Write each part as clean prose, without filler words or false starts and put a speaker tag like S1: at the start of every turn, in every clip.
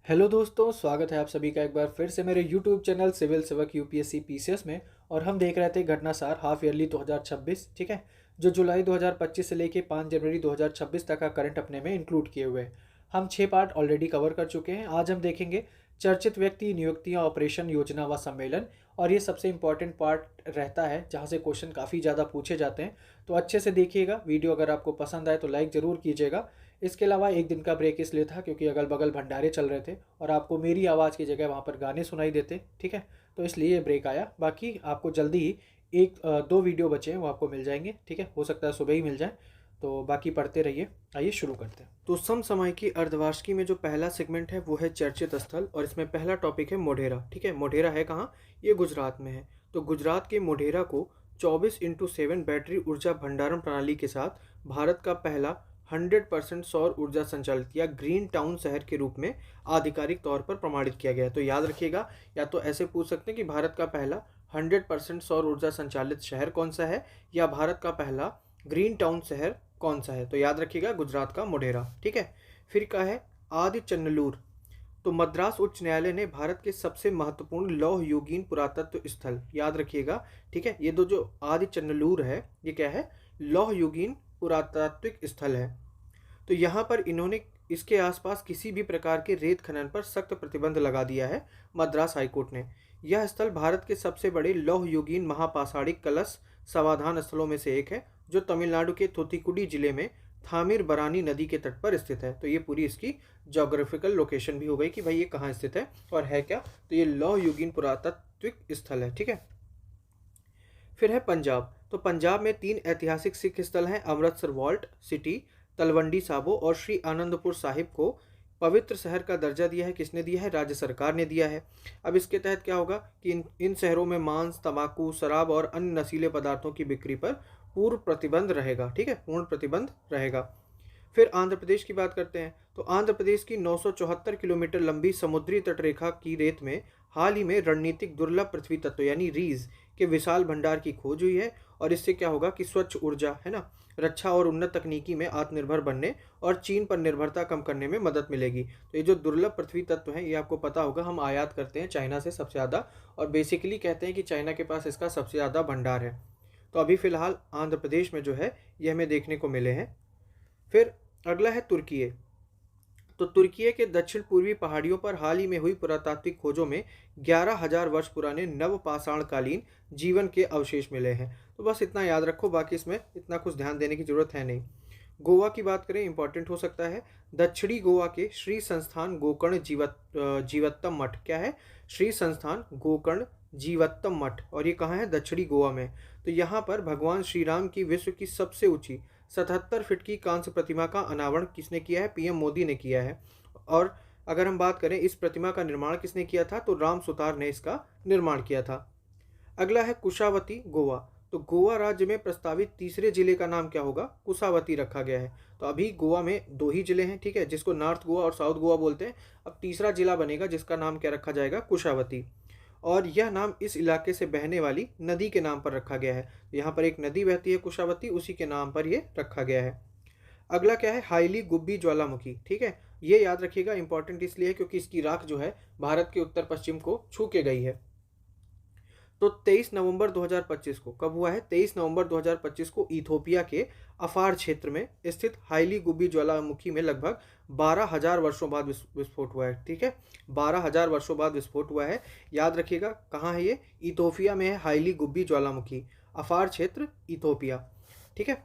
S1: Hello दोस्तों, स्वागत है आप सभी का एक बार फिर से मेरे यूट्यूब चैनल सिविल सेवक यूपीएससी पीसीएस में। और हम देख रहे थे घटनासार हाफ ईयरली 2026, ठीक है, जो जुलाई 2025 से लेके 5 जनवरी 2026 तक का करंट अपने में इंक्लूड किए हुए हैं। हम 6 पार्ट ऑलरेडी कवर कर चुके हैं। आज हम देखेंगे चर्चित व्यक्ति, नियुक्तियां, ऑपरेशन, योजना व सम्मेलन। और ये सबसे इंपॉर्टेंट पार्ट रहता है जहाँ से क्वेश्चन काफ़ी ज़्यादा पूछे जाते हैं। तो अच्छे से देखिएगा वीडियो। अगर आपको पसंद आए तो लाइक ज़रूर कीजिएगा। इसके अलावा एक दिन का ब्रेक इसलिए था क्योंकि अगल बगल भंडारे चल रहे थे और आपको मेरी आवाज़ की जगह वहाँ पर गाने सुनाई देते, ठीक है। तो इसलिए ये ब्रेक आया। बाकी आपको जल्दी ही दो वीडियो बचे हैं वो आपको मिल जाएंगे, ठीक है। हो सकता है सुबह ही मिल जाए। तो बाकी पढ़ते रहिए। आइए शुरू करते हैं। तो समसामयिक की अर्धवार्षिकी में जो पहला सेगमेंट है वो है चर्चित स्थल, और इसमें पहला टॉपिक है मोढेरा, ठीक है। मोढेरा है कहाँ? ये गुजरात में है। तो गुजरात के मोढेरा को 24x7 बैटरी ऊर्जा भंडारण प्रणाली के साथ भारत का पहला 100% सौर ऊर्जा संचालित या ग्रीन टाउन शहर के रूप में आधिकारिक तौर पर प्रमाणित किया गया है। तो याद रखिएगा, या तो ऐसे पूछ सकते हैं कि भारत का पहला 100% सौर ऊर्जा संचालित शहर कौन सा है, या भारत का पहला ग्रीन टाउन शहर कौन सा है। तो याद रखिएगा गुजरात का मोढेरा, ठीक है। फिर का है आदि चन्नलूर। तो मद्रास उच्च न्यायालय ने भारत के सबसे महत्वपूर्ण लौह युगीन पुरातत्व स्थल, याद रखिएगा, ठीक है। ये दो जो आदि चन्नलूर है ये क्या है? लौह युगीन पुरातात्विक स्थल है। तो यहाँ पर इन्होंने इसके आसपास किसी भी प्रकार के रेत खनन पर सख्त प्रतिबंध लगा दिया है मद्रास हाईकोर्ट ने। यह स्थल भारत के सबसे बड़े लौह युगीन महापाषाणिक कलश समाधान स्थलों में से एक है, जो तमिलनाडु के थूथुकुडी जिले में थामिरबरानी नदी के तट पर स्थित है। तो ये पूरी इसकी जोग्राफिकल लोकेशन भी हो गई कि भाई ये कहाँ स्थित है और है क्या। तो ये लौह युगीन पुरातात्विक स्थल है, ठीक है। फिर है पंजाब। तो पंजाब में 3 ऐतिहासिक सिख स्थल हैं। अमृतसर वॉल्ट सिटी, तलवंडी साबो और श्री आनंदपुर साहिब को पवित्र शहर का दर्जा दिया है। किसने दिया है? राज्य सरकार ने दिया है। अब इसके तहत क्या होगा कि इन शहरों में मांस, तंबाकू, शराब और अन्य नशीले पदार्थों की बिक्री पर पूर्ण प्रतिबंध रहेगा, ठीक है, पूर्ण प्रतिबंध रहेगा। फिर आंध्र प्रदेश की बात करते हैं। तो आंध्र प्रदेश की 974 किलोमीटर लंबी समुद्री तटरेखा की रेत में हाल ही में रणनीतिक दुर्लभ पृथ्वी तत्व यानी रीज के विशाल भंडार की खोज हुई है। और इससे क्या होगा कि स्वच्छ ऊर्जा, है ना, रक्षा और उन्नत तकनीकी में आत्मनिर्भर बनने और चीन पर निर्भरता कम करने में मदद मिलेगी। तो ये जो दुर्लभ पृथ्वी तत्व हैं ये आपको पता होगा, हम आयात करते हैं चाइना से सबसे ज़्यादा, और बेसिकली कहते हैं कि चाइना के पास इसका सबसे ज़्यादा भंडार है। तो अभी फ़िलहाल आंध्र प्रदेश में जो है ये हमें देखने को मिले हैं। फिर अगला है तुर्की। तो तुर्की के दक्षिण पूर्वी पहाड़ियों पर हाल ही में हुई पुरातात्विक खोजों में 11,000 वर्ष पुराने नवपाषाणकालीन जीवन के अवशेष मिले हैं। तो बस इतना याद रखो, बाकी इसमें इतना कुछ ध्यान देने की जरूरत है नहीं। गोवा की बात करें, इंपॉर्टेंट हो सकता है। दक्षिणी गोवा के श्री संस्थान गोकर्ण जीवत्तम मठ, क्या है? श्री संस्थान गोकर्ण जीवत्तम मठ, और ये कहाँ है? दक्षिणी गोवा में। तो यहाँ पर भगवान श्री राम की विश्व की सबसे ऊंची 77 फीट की कांस्य प्रतिमा का अनावरण किसने किया है? पीएम मोदी ने किया है। और अगर हम बात करें इस प्रतिमा का निर्माण किसने किया था, तो राम सुतार ने इसका निर्माण किया था। अगला है कुशावती गोवा। तो गोवा राज्य में प्रस्तावित तीसरे जिले का नाम क्या होगा? कुशावती रखा गया है। तो अभी गोवा में 2 ही जिले हैं, ठीक है, जिसको नॉर्थ गोवा और साउथ गोवा बोलते हैं। अब तीसरा जिला बनेगा जिसका नाम क्या रखा जाएगा? कुशावती। और यह नाम इस इलाके से बहने वाली नदी के नाम पर रखा गया है। यहाँ पर एक नदी बहती है कुशावती, उसी के नाम पर ये रखा गया है। अगला क्या है? हाईली गुब्बी ज्वालामुखी, ठीक है। ये याद रखिएगा, इंपॉर्टेंट इसलिए क्योंकि इसकी राख जो है भारत के उत्तर पश्चिम को छू के गई है। तो 23 नवंबर 2025 को कब हुआ है? 23 नवंबर 2025 को इथोपिया के अफार क्षेत्र में स्थित हाईली गुब्बी ज्वालामुखी में लगभग 12,000 वर्षों बाद विस्फोट हुआ है, ठीक है। 12,000 वर्षों बाद विस्फोट हुआ है। याद रखिएगा कहाँ है ये? इथोपिया में है हाईली गुब्बी ज्वालामुखी, अफार क्षेत्र, इथोपिया, ठीक है।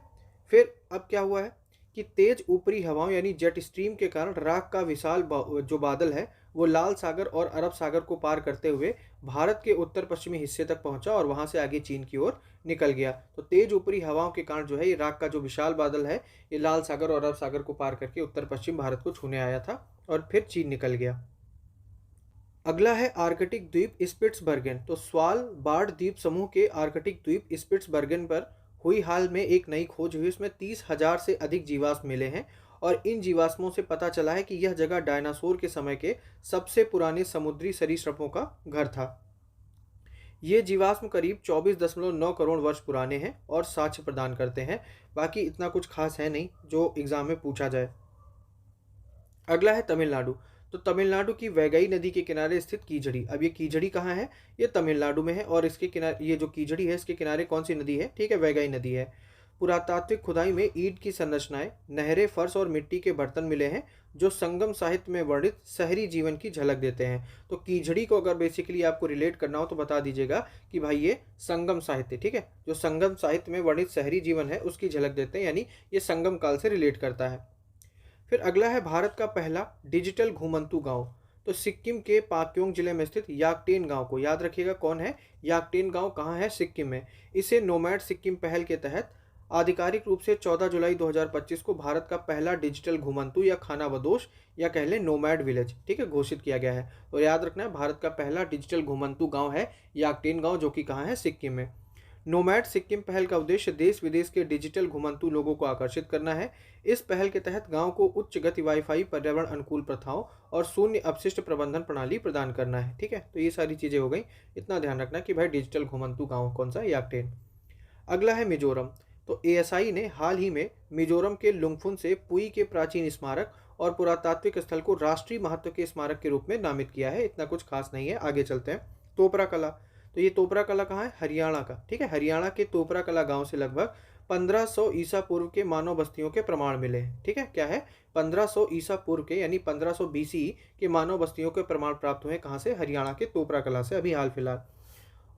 S1: फिर अब क्या हुआ है कि तेज ऊपरी हवाओं यानी जेट स्ट्रीम के कारण राख का विशाल जो बादल है वो लाल सागर और अरब सागर को पार करते हुए भारत के उत्तर पश्चिमी हिस्से तक पहुंचा और वहां से आगे चीन की ओर निकल गया। तो तेज ऊपरी हवाओं के कारण जो है ये राख का जो विशाल बादल है ये लाल सागर और अरब सागर को पार करके उत्तर पश्चिम भारत को छूने आया था और फिर चीन निकल गया। अगला है आर्कटिक द्वीप स्पिट्सबर्गेन। तो स्वालबार्ड द्वीप समूह के आर्कटिक द्वीप स्पिट्सबर्गेन पर हुई हाल में एक नई खोज हुई। इसमें 30,000 से अधिक जीवाश्म मिले हैं और इन जीवाश्मों से पता चला है कि यह जगह डायनासोर के समय के सबसे पुराने समुद्री सरीसृपों का घर था। ये जीवाश्म करीब 24.9 करोड़ वर्ष पुराने हैं और साक्ष्य प्रदान करते हैं। बाकी इतना कुछ खास है नहीं जो एग्जाम में पूछा जाए। अगला है तमिलनाडु। तो तमिलनाडु की वैगई नदी के किनारे स्थित कीझड़ी। अब ये कीझड़ी कहाँ है? ये तमिलनाडु में है। और इसके किनारे, ये जो कीझड़ी है इसके किनारे कौन सी नदी है? ठीक है, वैगई नदी है। पुरातात्विक खुदाई में ईंट की संरचनाएं, नहरें, फर्श और मिट्टी के बर्तन मिले हैं जो संगम साहित्य में वर्णित शहरी जीवन की झलक देते हैं। तो कीझड़ी को अगर बेसिकली आपको रिलेट करना हो तो बता दीजिएगा कि भाई ये संगम साहित्य, ठीक है, जो संगम साहित्य में वर्णित शहरी जीवन है उसकी झलक देते हैं, यानी ये संगम काल से रिलेट करता है। फिर अगला है भारत का पहला डिजिटल घुमंतू गांव। तो सिक्किम के पाक्योंग जिले में स्थित याकटेन गांव को याद रखिएगा, कौन है? याकटेन गांव कहाँ है? सिक्किम में। इसे नोमैड सिक्किम पहल के तहत आधिकारिक रूप से 14 जुलाई 2025 को भारत का पहला डिजिटल घुमंतू या खानाबदोश या कह लें नोमैड विलेज, ठीक है, घोषित किया गया है। तो याद रखना है, भारत का पहला डिजिटल घुमंतू गांव है याकटेन गांव, जो कि कहाँ है? सिक्किम में। नोमैड सिक्किम पहल का उद्देश्य देश विदेश के डिजिटल घुमंतू लोगों को आकर्षित करना है। इस पहल के तहत गांव को उच्च गति वाईफाई, पर्यावरण अनुकूल प्रथाओं और शून्य अपशिष्ट प्रबंधन प्रणाली प्रदान करना है। ठीक है, तो ये सारी चीजें हो गई। इतना ध्यान रखना कि भाई डिजिटल घुमंतू गांव कौन सा? याकटेन। अगला है मिजोरम। तो एएसआई ने हाल ही में मिजोरम के लुंगफुन से पुई के प्राचीन स्मारक और पुरातात्विक स्थल को राष्ट्रीय महत्व के स्मारक के रूप में नामित किया है। इतना कुछ खास नहीं है, आगे चलते हैं। तोपरा कला। तो ये तोपरा कला कहाँ है? हरियाणा का। ठीक है, हरियाणा के तोपरा कला गांव से लगभग 1500 ईसा पूर्व के मानव बस्तियों के प्रमाण मिले हैं। ठीक है, क्या है? 1500 ईसा पूर्व के यानी 1500 बीसी के मानव बस्तियों के प्रमाण प्राप्त हुए। कहाँ से? हरियाणा के तोपरा कला से, अभी हाल फिलहाल।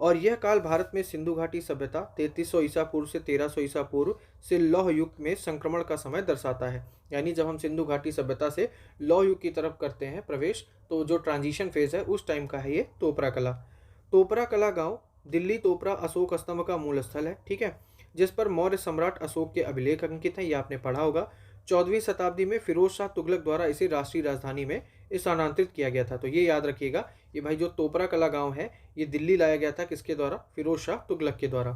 S1: और यह काल भारत में सिंधु घाटी सभ्यता 3300 ईसा पूर्व से 1300 ईसा पूर्व से लौह युग में संक्रमण का समय दर्शाता है। यानी जब हम सिंधु घाटी सभ्यता से लौह युग की तरफ करते हैं प्रवेश, तो जो ट्रांजिशन फेज है उस टाइम का है ये तोपरा कला। तोपरा कला गांव दिल्ली तोपरा अशोक स्तंभ का मूल स्थल है। ठीक है, जिस पर मौर्य सम्राट अशोक के अभिलेख अंकित हैं, ये आपने पढ़ा होगा। 14वीं शताब्दी में फिरोज शाह तुगलक द्वारा इसे राष्ट्रीय राजधानी में स्थानांतरित किया गया था। तो ये याद रखिएगा, ये भाई जो तोपरा कला गांव है ये दिल्ली लाया गया था किसके द्वारा? फिरोज शाह तुगलक के द्वारा।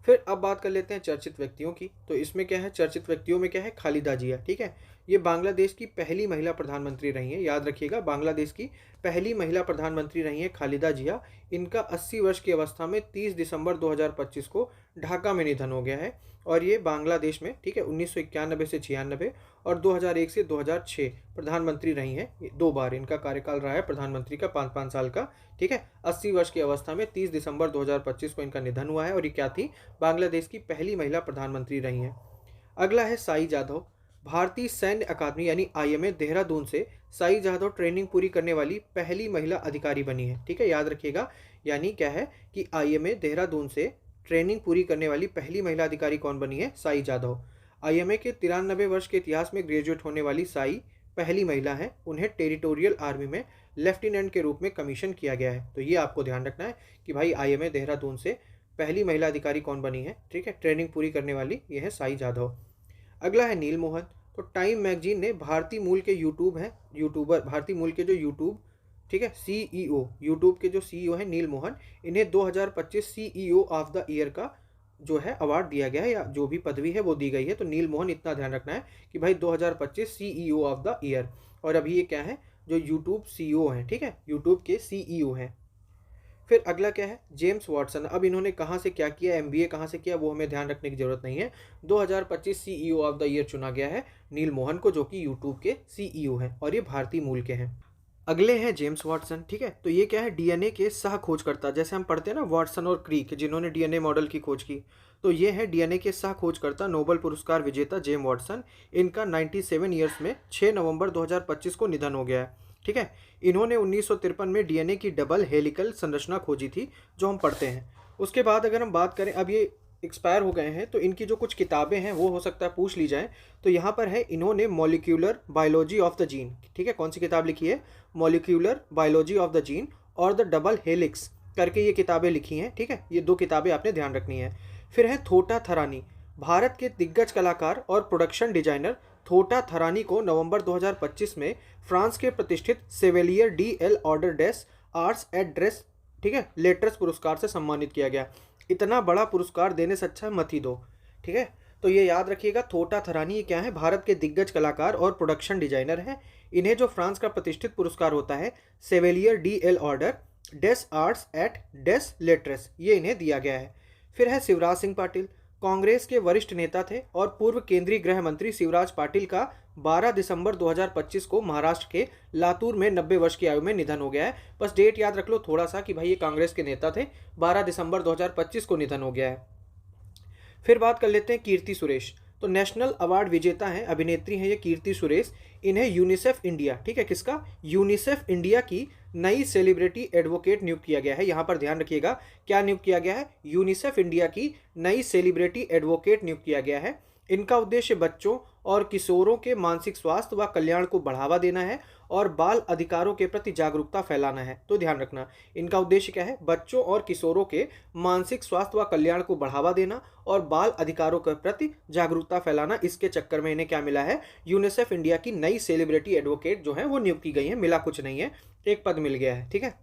S1: फिर अब बात कर लेते हैं चर्चित व्यक्तियों की। तो इसमें क्या है? चर्चित व्यक्तियों में क्या है? खालिदा जिया। ठीक है, ये बांग्लादेश की पहली महिला प्रधानमंत्री रही हैं। याद रखिएगा, बांग्लादेश की पहली महिला प्रधानमंत्री रही हैं खालिदा जिया। इनका 80 वर्ष की अवस्था में 30 दिसंबर 2025 को ढाका में निधन हो गया है। और ये बांग्लादेश में, ठीक है, 1991 से 96 और 2001 से 2006 प्रधानमंत्री रही हैं। 2 बार इनका कार्यकाल रहा है प्रधानमंत्री का, 5-5 साल का। ठीक है, 80 वर्ष की अवस्था में 30 दिसंबर 2025 को इनका निधन हुआ है। और ये क्या थी? बांग्लादेश की पहली महिला प्रधानमंत्री रही हैं। अगला है साई जाधव। भारतीय सैन्य अकादमी यानी आईएमए देहरादून से साई जाधव ट्रेनिंग पूरी करने वाली पहली महिला अधिकारी बनी है। ठीक है, याद रखिएगा, यानी क्या है कि आईएमए देहरादून से ट्रेनिंग पूरी करने वाली पहली महिला अधिकारी कौन बनी है? साई जाधव। आईएमए के 93 वर्ष के इतिहास में ग्रेजुएट होने वाली साई पहली महिला है। उन्हें टेरिटोरियल आर्मी में लेफ्टिनेंट के रूप में कमीशन किया गया है। तो ये आपको ध्यान रखना है कि भाई आईएमए देहरादून से पहली महिला अधिकारी कौन बनी है? ठीक है, ट्रेनिंग पूरी करने वाली ये है साई जाधव। अगला है नील मोहन। तो टाइम मैगजीन ने भारतीय मूल के यूट्यूबर भारतीय मूल के जो यूट्यूब, ठीक है, सीईओ, यूट्यूब के जो सीईओ हैं नील मोहन, इन्हें 2025 सीईओ ऑफ द ईयर का जो है अवार्ड दिया गया है, या जो भी पदवी है वो दी गई है। तो नील मोहन, इतना ध्यान रखना है कि भाई 2025 सीईओ ऑफ द ईयर। और अभी ये क्या है? जो यूट्यूब सीईओ हैं, ठीक है, यूट्यूब के सीईओ हैं। फिर अगला क्या है? James Watson. अब इन्होंने कहाँ से क्या किया, एमबीए कहाँ से किया, वो हमें ध्यान रखने की जरूरत नहीं है। 2025 सीईओ ऑफ द ईयर चुना गया है नील मोहन को, जो कि यूट्यूब के सीईओ हैं और ये भारतीय मूल के हैं। अगले हैं जेम्स वॉटसन। ठीक है, तो ये क्या है? डीएनए के सह खोजकर्ता। जैसे हम पढ़ते हैं ना वॉटसन और क्रीक, जिन्होंने डीएनए मॉडल की खोज की, तो ये है डीएनए के सह खोजकर्ता, नोबेल पुरस्कार विजेता जेम वॉटसन। इनका 97 ईयर्स में 6 नवंबर 2025 को निधन हो गया है। ठीक है, इन्होंने 1953 में डीएनए की डबल हेलिकल संरचना खोजी थी, जो हम पढ़ते हैं। उसके बाद अगर हम बात करें, अब ये एक्सपायर हो गए हैं, तो इनकी जो कुछ किताबें हैं वो हो सकता है पूछ ली जाए। तो यहाँ पर है, इन्होंने molecular biology of the gene, ठीक है, कौन सी किताब लिखी है? Molecular biology of the gene और द डबल हेलिक्स करके ये किताबें लिखी हैं। ठीक है, ये 2 किताबें आपने ध्यान रखनी है। फिर है थोटा थरानी। भारत के दिग्गज कलाकार और प्रोडक्शन डिजाइनर थोटा थरानी को नवंबर 2025 में फ्रांस के प्रतिष्ठित Chevalier de l Order des Arts et des, ठीक है, लेटर्स पुरस्कार से सम्मानित किया गया। इतना बड़ा पुरस्कार देने से अच्छा मत ही दो। ठीक है, तो ये याद रखिएगा, थोटा थरानी ये क्या है? भारत के दिग्गज कलाकार और प्रोडक्शन डिजाइनर हैं। इन्हें जो फ्रांस का प्रतिष्ठित पुरस्कार होता है Chevalier de l Order des Arts et des Letters, ये इन्हें दिया गया है। फिर है शिवराज सिंह पाटिल। कांग्रेस के वरिष्ठ नेता थे और पूर्व केंद्रीय गृह मंत्री शिवराज पाटिल का 12 दिसंबर 2025 को महाराष्ट्र के लातूर में 90 वर्ष की आयु में निधन हो गया है। बस डेट याद रख लो थोड़ा सा कि भाई ये कांग्रेस के नेता थे, 12 दिसंबर 2025 को निधन हो गया है। फिर बात कर लेते हैं कीर्ति सुरेश। तो नेशनल अवार्ड विजेता हैं, अभिनेत्री हैं ये कीर्ति सुरेश। इन्हें यूनिसेफ इंडिया, ठीक है, किसका, यूनिसेफ इंडिया की नई सेलिब्रिटी एडवोकेट नियुक्त किया गया है। यहाँ पर ध्यान रखिएगा, क्या नियुक्त किया गया है, यूनिसेफ इंडिया की नई सेलिब्रिटी एडवोकेट नियुक्त किया गया है। इनका उद्देश्य बच्चों और किशोरों के मानसिक स्वास्थ्य व कल्याण को बढ़ावा देना है और बाल अधिकारों के प्रति जागरूकता फैलाना है। तो ध्यान रखना, इनका उद्देश्य क्या है, बच्चों और किशोरों के मानसिक स्वास्थ्य व कल्याण को बढ़ावा देना और बाल अधिकारों के प्रति जागरूकता फैलाना। इसके चक्कर में इन्हें क्या मिला है, यूनिसेफ इंडिया की नई सेलिब्रिटी एडवोकेट जो है वो नियुक्त की गई है। मिला कुछ नहीं है, एक पद मिल गया है, ठीक है।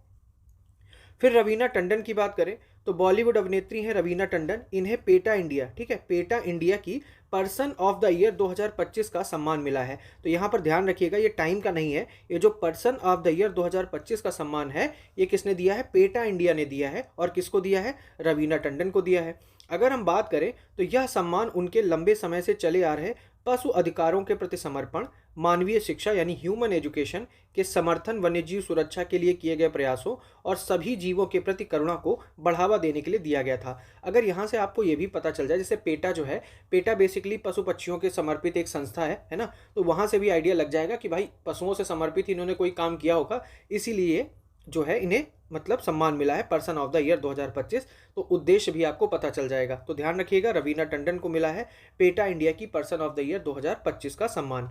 S1: फिर रवीना टंडन की बात करें तो बॉलीवुड अभिनेत्री हैं रवीना टंडन। इन्हें पेटा इंडिया, ठीक है, पेटा इंडिया की पर्सन ऑफ द ईयर 2025 का सम्मान मिला है। तो यहाँ पर ध्यान रखिएगा, ये टाइम का नहीं है, ये जो पर्सन ऑफ द ईयर 2025 का सम्मान है ये किसने दिया है, पेटा इंडिया ने दिया है। और किसको दिया है, रवीना टंडन को दिया है। अगर हम बात करें तो यह सम्मान उनके लंबे समय से चले आ रहे पशु अधिकारों के प्रति समर्पण, मानवीय शिक्षा यानी ह्यूमन एजुकेशन के समर्थन, वन्यजीव सुरक्षा के लिए किए गए प्रयासों और सभी जीवों के प्रति करुणा को बढ़ावा देने के लिए दिया गया था। अगर यहाँ से आपको ये भी पता चल जाए, जैसे पेटा जो है, पेटा बेसिकली पशु पक्षियों के समर्पित एक संस्था है ना, तो वहाँ से भी आइडिया लग जाएगा कि भाई पशुओं से समर्पित इन्होंने कोई काम किया होगा, इसीलिए जो है इन्हें मतलब सम्मान मिला है पर्सन ऑफ द ईयर 2025। तो उद्देश्य भी आपको पता चल जाएगा। तो ध्यान रखिएगा, रवीना टंडन को मिला है पेटा इंडिया की पर्सन ऑफ द ईयर 2025 का सम्मान।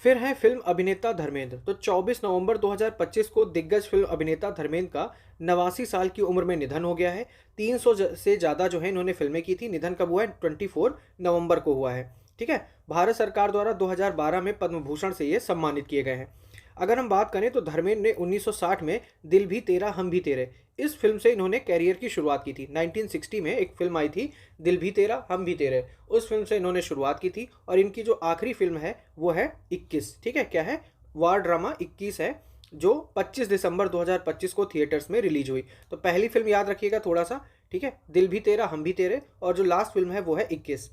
S1: फिर है फिल्म अभिनेता धर्मेंद्र। तो 24 नवंबर 2025 को दिग्गज फिल्म अभिनेता धर्मेंद्र का 89 साल की उम्र में निधन हो गया है। 300 से ज़्यादा जो है इन्होंने फिल्में की थी। निधन कब हुआ है, 24 नवंबर को हुआ है, ठीक है। भारत सरकार द्वारा 2012 में पद्म भूषण से ये सम्मानित किए गए हैं। अगर हम बात करें तो धर्मेंद्र ने 1960 में दिल भी तेरा हम भी तेरे, इस फिल्म से इन्होंने कैरियर की शुरुआत की थी। 1960 में एक फिल्म आई थी दिल भी तेरा हम भी तेरे, उस फिल्म से इन्होंने शुरुआत की थी। और इनकी जो आखिरी फिल्म है वो है 21, ठीक है, क्या है, वार ड्रामा 21 है, जो 25 दिसंबर 2025 को थिएटर्स में रिलीज हुई। तो पहली फिल्म याद रखिएगा थोड़ा सा, ठीक है, दिल भी तेरा हम भी तेरे, और जो लास्ट फिल्म है वो है 21।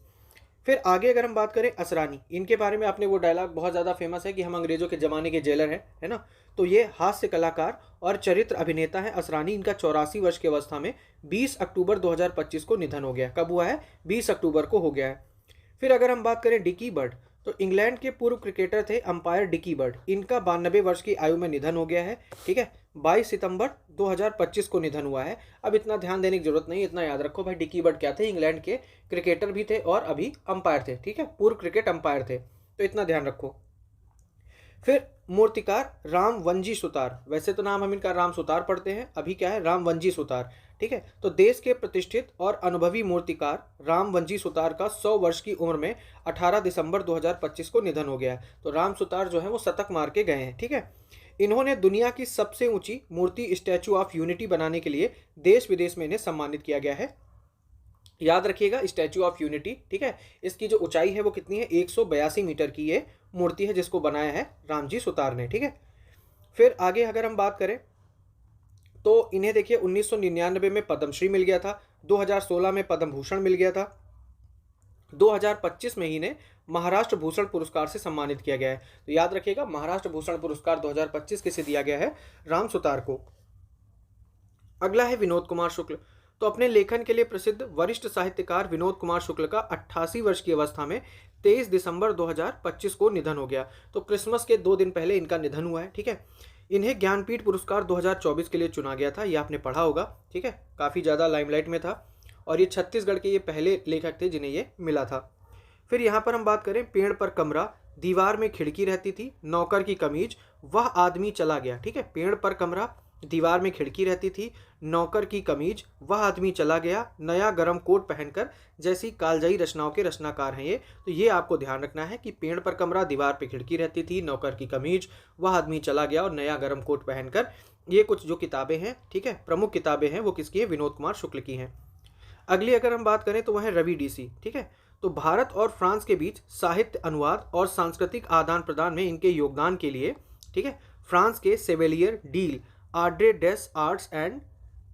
S1: फिर आगे अगर हम बात करें असरानी, इनके बारे में आपने वो डायलॉग बहुत ज़्यादा फेमस है कि हम अंग्रेजों के ज़माने के जेलर हैं, है ना। तो ये हास्य कलाकार और चरित्र अभिनेता हैं असरानी। इनका 84 वर्ष की अवस्था में 20 अक्टूबर 2025 को निधन हो गया। कब हुआ है, 20 अक्टूबर को हो गया है। फिर अगर हम बात करें डिकी बर्ड, तो इंग्लैंड के पूर्व क्रिकेटर थे अंपायर डिकी बर्ड। इनका 92 वर्ष की आयु में निधन हो गया है, ठीक है। 22 सितंबर 2025 को निधन हुआ है। अब इतना ध्यान देने की जरूरत नहीं, इतना याद रखो भाई डिकी बर्ड क्या थे, इंग्लैंड के क्रिकेटर भी थे और अभी अंपायर थे, ठीक है, पूर्व क्रिकेट अंपायर थे, तो इतना ध्यान रखो। फिर मूर्तिकार राम वंजी सुतार, वैसे तो नाम हम इनका राम सुतार पढ़ते हैं, अभी क्या है राम वंजी सुतार, ठीक है। तो देश के प्रतिष्ठित और अनुभवी मूर्तिकार राम वंजी सुतार का 100 वर्ष की उम्र में 18 दिसंबर 2025 को निधन हो गया है। तो राम सुतार जो है वो शतक मार के गए हैं, ठीक है। इन्होंने दुनिया की सबसे ऊंची मूर्ति स्टैचू ऑफ यूनिटी बनाने के लिए देश विदेश में इन्हें सम्मानित किया गया है। याद रखिएगा स्टैचू ऑफ यूनिटी, ठीक है, इसकी जो ऊंचाई है वो कितनी है, 182 मीटर की ये मूर्ति है जिसको बनाया है रामजी सुतार ने, ठीक है। फिर आगे अगर हम बात करें तो इन्हें देखिए 1999 में पद्मश्री मिल गया था, 2016 में पद्म भूषण मिल गया था, 2025 में ही इन्हें महाराष्ट्र भूषण पुरस्कार से सम्मानित किया गया है। तो याद रखिएगा महाराष्ट्र भूषण पुरस्कार 2025 किसे दिया गया है, राम सुतार को। अगला है विनोद कुमार शुक्ल। तो अपने लेखन के लिए प्रसिद्ध वरिष्ठ साहित्यकार विनोद कुमार शुक्ल का 88 वर्ष की अवस्था में 23 दिसंबर 2025 को निधन हो गया। तो क्रिसमस के 2 दिन पहले इनका निधन हुआ है, ठीक है। इन्हें ज्ञानपीठ पुरस्कार 2024 के लिए चुना गया था, ये आपने पढ़ा होगा, ठीक है, काफ़ी ज़्यादा लाइमलाइट में था और ये छत्तीसगढ़ के ये पहले लेखक थे जिन्हें ये मिला था। फिर यहाँ पर हम बात करें पेड़ पर कमरा, दीवार में खिड़की रहती थी, नौकर की कमीज, वह आदमी चला गया, ठीक है। पेड़ पर कमरा, दीवार में खिड़की रहती थी, नौकर की कमीज, वह आदमी चला गया, नया गरम कोट पहनकर, जैसी कालजयी रचनाओं के रचनाकार हैं ये। तो ये आपको ध्यान रखना है कि पेड़ पर कमरा, दीवार पे खिड़की रहती थी, नौकर की कमीज, वह आदमी चला गया और नया गरम कोट पहनकर, ये कुछ जो किताबें हैं, ठीक है, प्रमुख किताबें हैं, वो किसकी है, विनोद कुमार शुक्ल की हैं। अगली अगर हम बात करें तो वह है रवि डीसी, ठीक है। तो भारत और फ्रांस के बीच साहित्य अनुवाद और सांस्कृतिक आदान प्रदान में इनके योगदान के लिए, ठीक है, फ्रांस के Chevalier de l Order des Arts and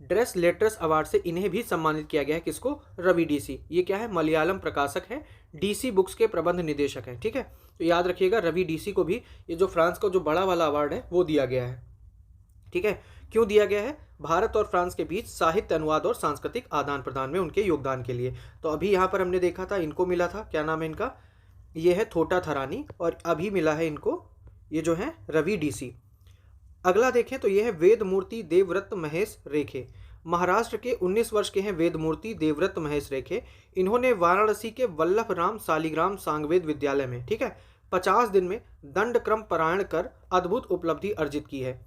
S1: des Letters award से इन्हें भी सम्मानित किया गया है। किसको? रवि डीसी। ये क्या है? मलयालम प्रकाशक है, डीसी बुक्स के प्रबंध निदेशक हैं। ठीक है, तो याद रखिएगा रवि डीसी को भी ये जो फ्रांस का जो बड़ा वाला अवार्ड है वो दिया गया है। ठीक है, क्यों दिया गया है? भारत और फ्रांस के बीच साहित्य अनुवाद और सांस्कृतिक आदान प्रदान में उनके योगदान के लिए। तो अभी यहाँ पर हमने देखा था इनको मिला था, क्या नाम है इनका? ये है थोटा थरानी, और अभी मिला है इनको ये जो है रवि डीसी। अगला देखें तो ये है वेदमूर्ति देवव्रत महेश रेखे। महाराष्ट्र के 19 वर्ष के हैं वेदमूर्ति देवव्रत महेश रेखे। इन्होंने वाराणसी के वल्लभ राम सालिग्राम सांगवेद विद्यालय में, ठीक है, 50 दिन में दंड क्रम पारायण कर अद्भुत उपलब्धि अर्जित की है।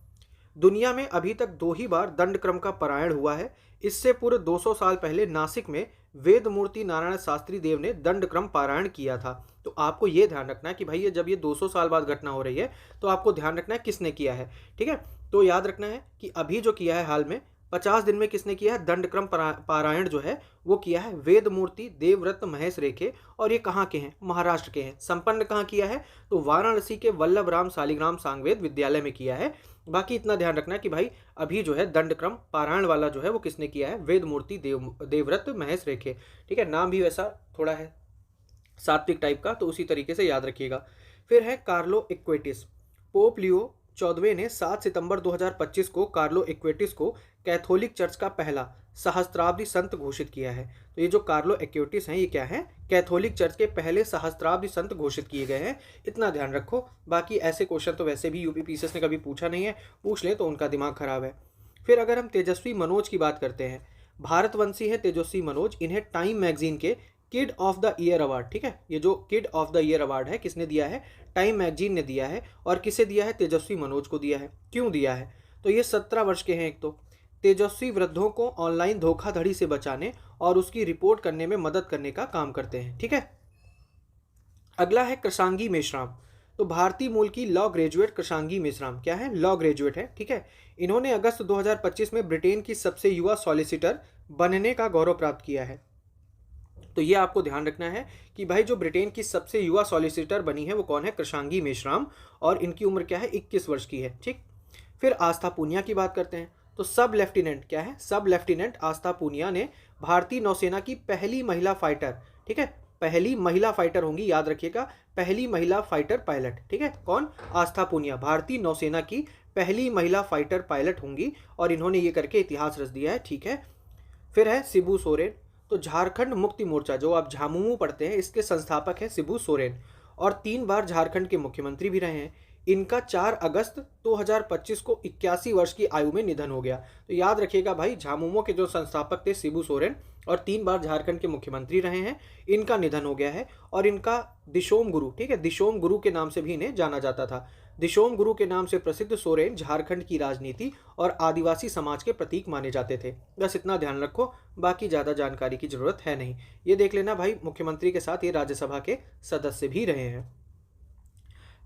S1: दुनिया में अभी तक 2 ही बार दंड क्रम का पारायण हुआ है। इससे पूर्व 200 साल पहले नासिक में वेदमूर्ति नारायण शास्त्री देव ने दंड क्रम पारायण किया था। तो आपको ये ध्यान रखना है कि भाई ये जब ये 200 साल बाद घटना हो रही है तो आपको ध्यान रखना है किसने किया है। ठीक है, तो याद रखना है कि अभी जो किया है हाल में 50 दिन में किसने किया है? दंड क्रम पारायण जो है वो किया है वेदमूर्ति देवव्रत महेश रेखे। और ये कहाँ के हैं? महाराष्ट्र के हैं। संपन्न कहाँ किया है? तो वाराणसी के वल्लभ राम सालिग्राम सांगवेद विद्यालय में किया है। बाकी इतना ध्यान रखना है कि भाई अभी जो है दंड क्रम पारायण वाला जो है वो किसने किया है? वेदमूर्ति देवव्रत महेश रेखे। ठीक है, नाम भी वैसा थोड़ा है सात्विक टाइप का, तो उसी तरीके से याद रखिएगा। फिर है कार्लो एक्वेटिस। पोप लियो 14वें ने 7 सितंबर 2025 को कार्लो एक्वेटिस को कैथोलिक चर्च का पहला सहस्त्राब्दी संत घोषित किया है। तो ये जो कार्लो एक्वेटिस हैं ये क्या है? कैथोलिक चर्च के पहले सहस्त्राब्दी संत घोषित किए गए हैं। इतना ध्यान रखो। बाकी ऐसे क्वेश्चन तो वैसे भी यूपी पीसीएस ने कभी पूछा नहीं है, पूछ ले तो उनका दिमाग खराब है। फिर अगर हम तेजस्वी मनोज की बात करते हैं, भारतवंशी है तेजस्वी मनोज। इन्हें टाइम मैगजीन के kid of the year award, ठीक है, ये जो kid of the year award है किसने दिया है? टाइम मैगजीन ने दिया है। और किसे दिया है? तेजस्वी मनोज को दिया है। क्यों दिया है? तो ये 17 वर्ष के हैं। एक तो तेजस्वी वृद्धों को ऑनलाइन धोखाधड़ी से बचाने और उसकी रिपोर्ट करने में मदद करने का काम करते हैं। ठीक है, अगला है कृषांगी मेश्राम। तो भारतीय मूल की लॉ ग्रेजुएट कृषांगी मेश्राम क्या है? लॉ ग्रेजुएट है। ठीक है, इन्होंने अगस्त 2025 में ब्रिटेन की सबसे युवा सॉलिसिटर बनने का गौरव प्राप्त किया है। तो ये आपको ध्यान रखना है कि भाई जो ब्रिटेन की सबसे युवा सॉलिसिटर बनी है वो कौन है? कृषांगी मेश्राम। और इनकी उम्र क्या है? 21 वर्ष की है। ठीक, फिर आस्था पूनिया की बात करते हैं। तो सब लेफ्टिनेंट क्या है? सब लेफ्टिनेंट आस्था पूनिया ने भारतीय नौसेना की पहली महिला फाइटर, ठीक है, पहली महिला फाइटर होंगी, याद रखिएगा, पहली महिला फाइटर पायलट। ठीक है, कौन? आस्था पूनिया भारतीय नौसेना की पहली महिला फाइटर पायलट होंगी और इन्होंने ये करके इतिहास रच दिया है। ठीक है, फिर है शिबू सोरेन। तो झारखंड मुक्ति मोर्चा जो आप झामुमो पढ़ते हैं इसके संस्थापक हैं शिबू सोरेन और 3 बार झारखंड के मुख्यमंत्री भी रहे हैं। इनका 4 अगस्त 2025 को 81 वर्ष की आयु में निधन हो गया। तो याद रखिएगा भाई झामुमो के जो संस्थापक थे शिबू सोरेन और 3 बार झारखंड के मुख्यमंत्री रहे हैं, इनका निधन हो गया है। और इनका दिशोम गुरु, ठीक है, दिशोम गुरु के नाम से भी इन्हें जाना जाता था। दिशोम गुरु के नाम से प्रसिद्ध सोरेन झारखंड की राजनीति और आदिवासी समाज के प्रतीक माने जाते थे। बस इतना ध्यान रखो, बाकी ज़्यादा जानकारी की जरूरत है नहीं। ये देख लेना भाई मुख्यमंत्री के साथ ये राज्यसभा के सदस्य भी रहे हैं।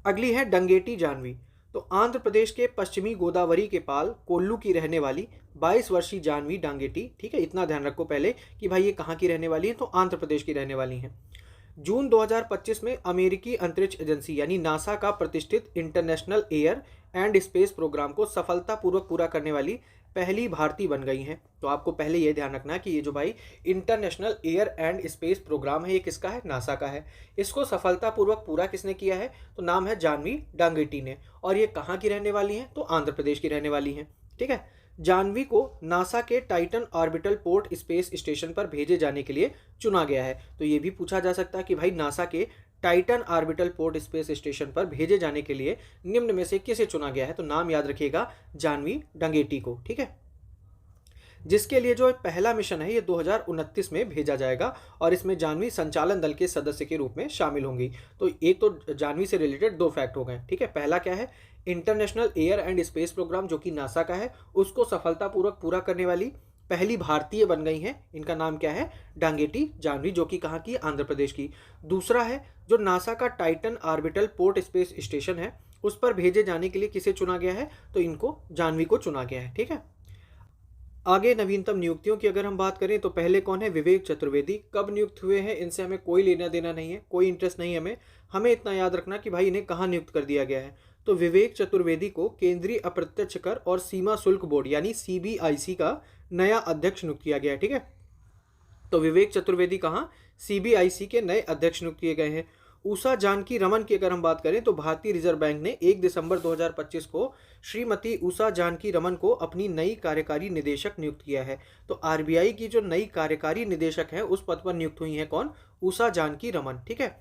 S1: अगली है डंगेटी जानवी। तो आंध्र प्रदेश के पश्चिमी गोदावरी के पाल कोल्लू की रहने वाली 22 वर्षीय जानवी डांगेटी, ठीक है, इतना ध्यान रखो पहले कि भाई ये कहाँ की रहने वाली है? तो आंध्र प्रदेश की रहने वाली हैं। जून 2025 में अमेरिकी अंतरिक्ष एजेंसी यानी नासा का प्रतिष्ठित international air and space programme को सफलतापूर्वक पूरा करने वाली पहली भारतीय बन गई हैं। तो आपको पहले ये ध्यान रखना है कि ये जो भाई international air and space programme है ये किसका है? नासा का है। इसको सफलतापूर्वक पूरा किसने किया है? तो नाम है जानवी डांगेटी ने। और ये कहाँ की रहने वाली हैं? तो आंध्र प्रदेश की रहने वाली हैं। ठीक है, जानवी को नासा के Titan orbital port space station पर भेजे जाने के लिए चुना गया है। तो ये भी पूछा जा सकता है कि भाई नासा के Titan orbital port space station पर भेजे जाने के लिए निम्न में से किसे चुना गया है? तो नाम याद रखिएगा जानवी डांगेटी को। ठीक है, जिसके लिए जो पहला मिशन है ये 2029 में भेजा जाएगा और इसमें जानवी संचालन दल के सदस्य के रूप में शामिल होंगी। तो एक तो जानवी से रिलेटेड 2 फैक्ट हो गए। ठीक है, पहला क्या है? International air and space programme जो कि नासा का है उसको सफलतापूर्वक पूरा करने वाली पहली भारतीय बन गई हैं। इनका नाम क्या है? डांगेटी जानवी, जो कि कहाँ की? आंध्र प्रदेश की। दूसरा है जो नासा का Titan orbital port space station है उस पर भेजे जाने के लिए किसे चुना गया है? तो इनको जानवी को चुना गया है। ठीक है, आगे नवीनतम नियुक्तियों की अगर हम बात करें तो पहले कौन है? विवेक चतुर्वेदी। कब नियुक्त हुए हैं? इनसे हमें कोई लेना देना नहीं है, कोई इंटरेस्ट नहीं है हमें इतना याद रखना कि भाई इन्हें कहाँ नियुक्त कर दिया गया है। तो विवेक चतुर्वेदी को केंद्रीय अप्रत्यक्ष कर और सीमा शुल्क बोर्ड यानी सीबीआईसी का नया अध्यक्ष नियुक्त किया गया है। ठीक है, तो विवेक चतुर्वेदी कहाँ, सीबीआईसी के नए अध्यक्ष नियुक्त किए गए हैं। उषा जानकी रमन की अगर हम बात करें तो भारतीय रिजर्व बैंक ने 1 दिसंबर 2025 को श्रीमती उषा जानकी रमन को अपनी नई कार्यकारी निदेशक नियुक्त किया है। तो आरबीआई की जो नई कार्यकारी निदेशक है उस पद पर नियुक्त हुई हैं कौन, उषा जानकी रमन। ठीक है,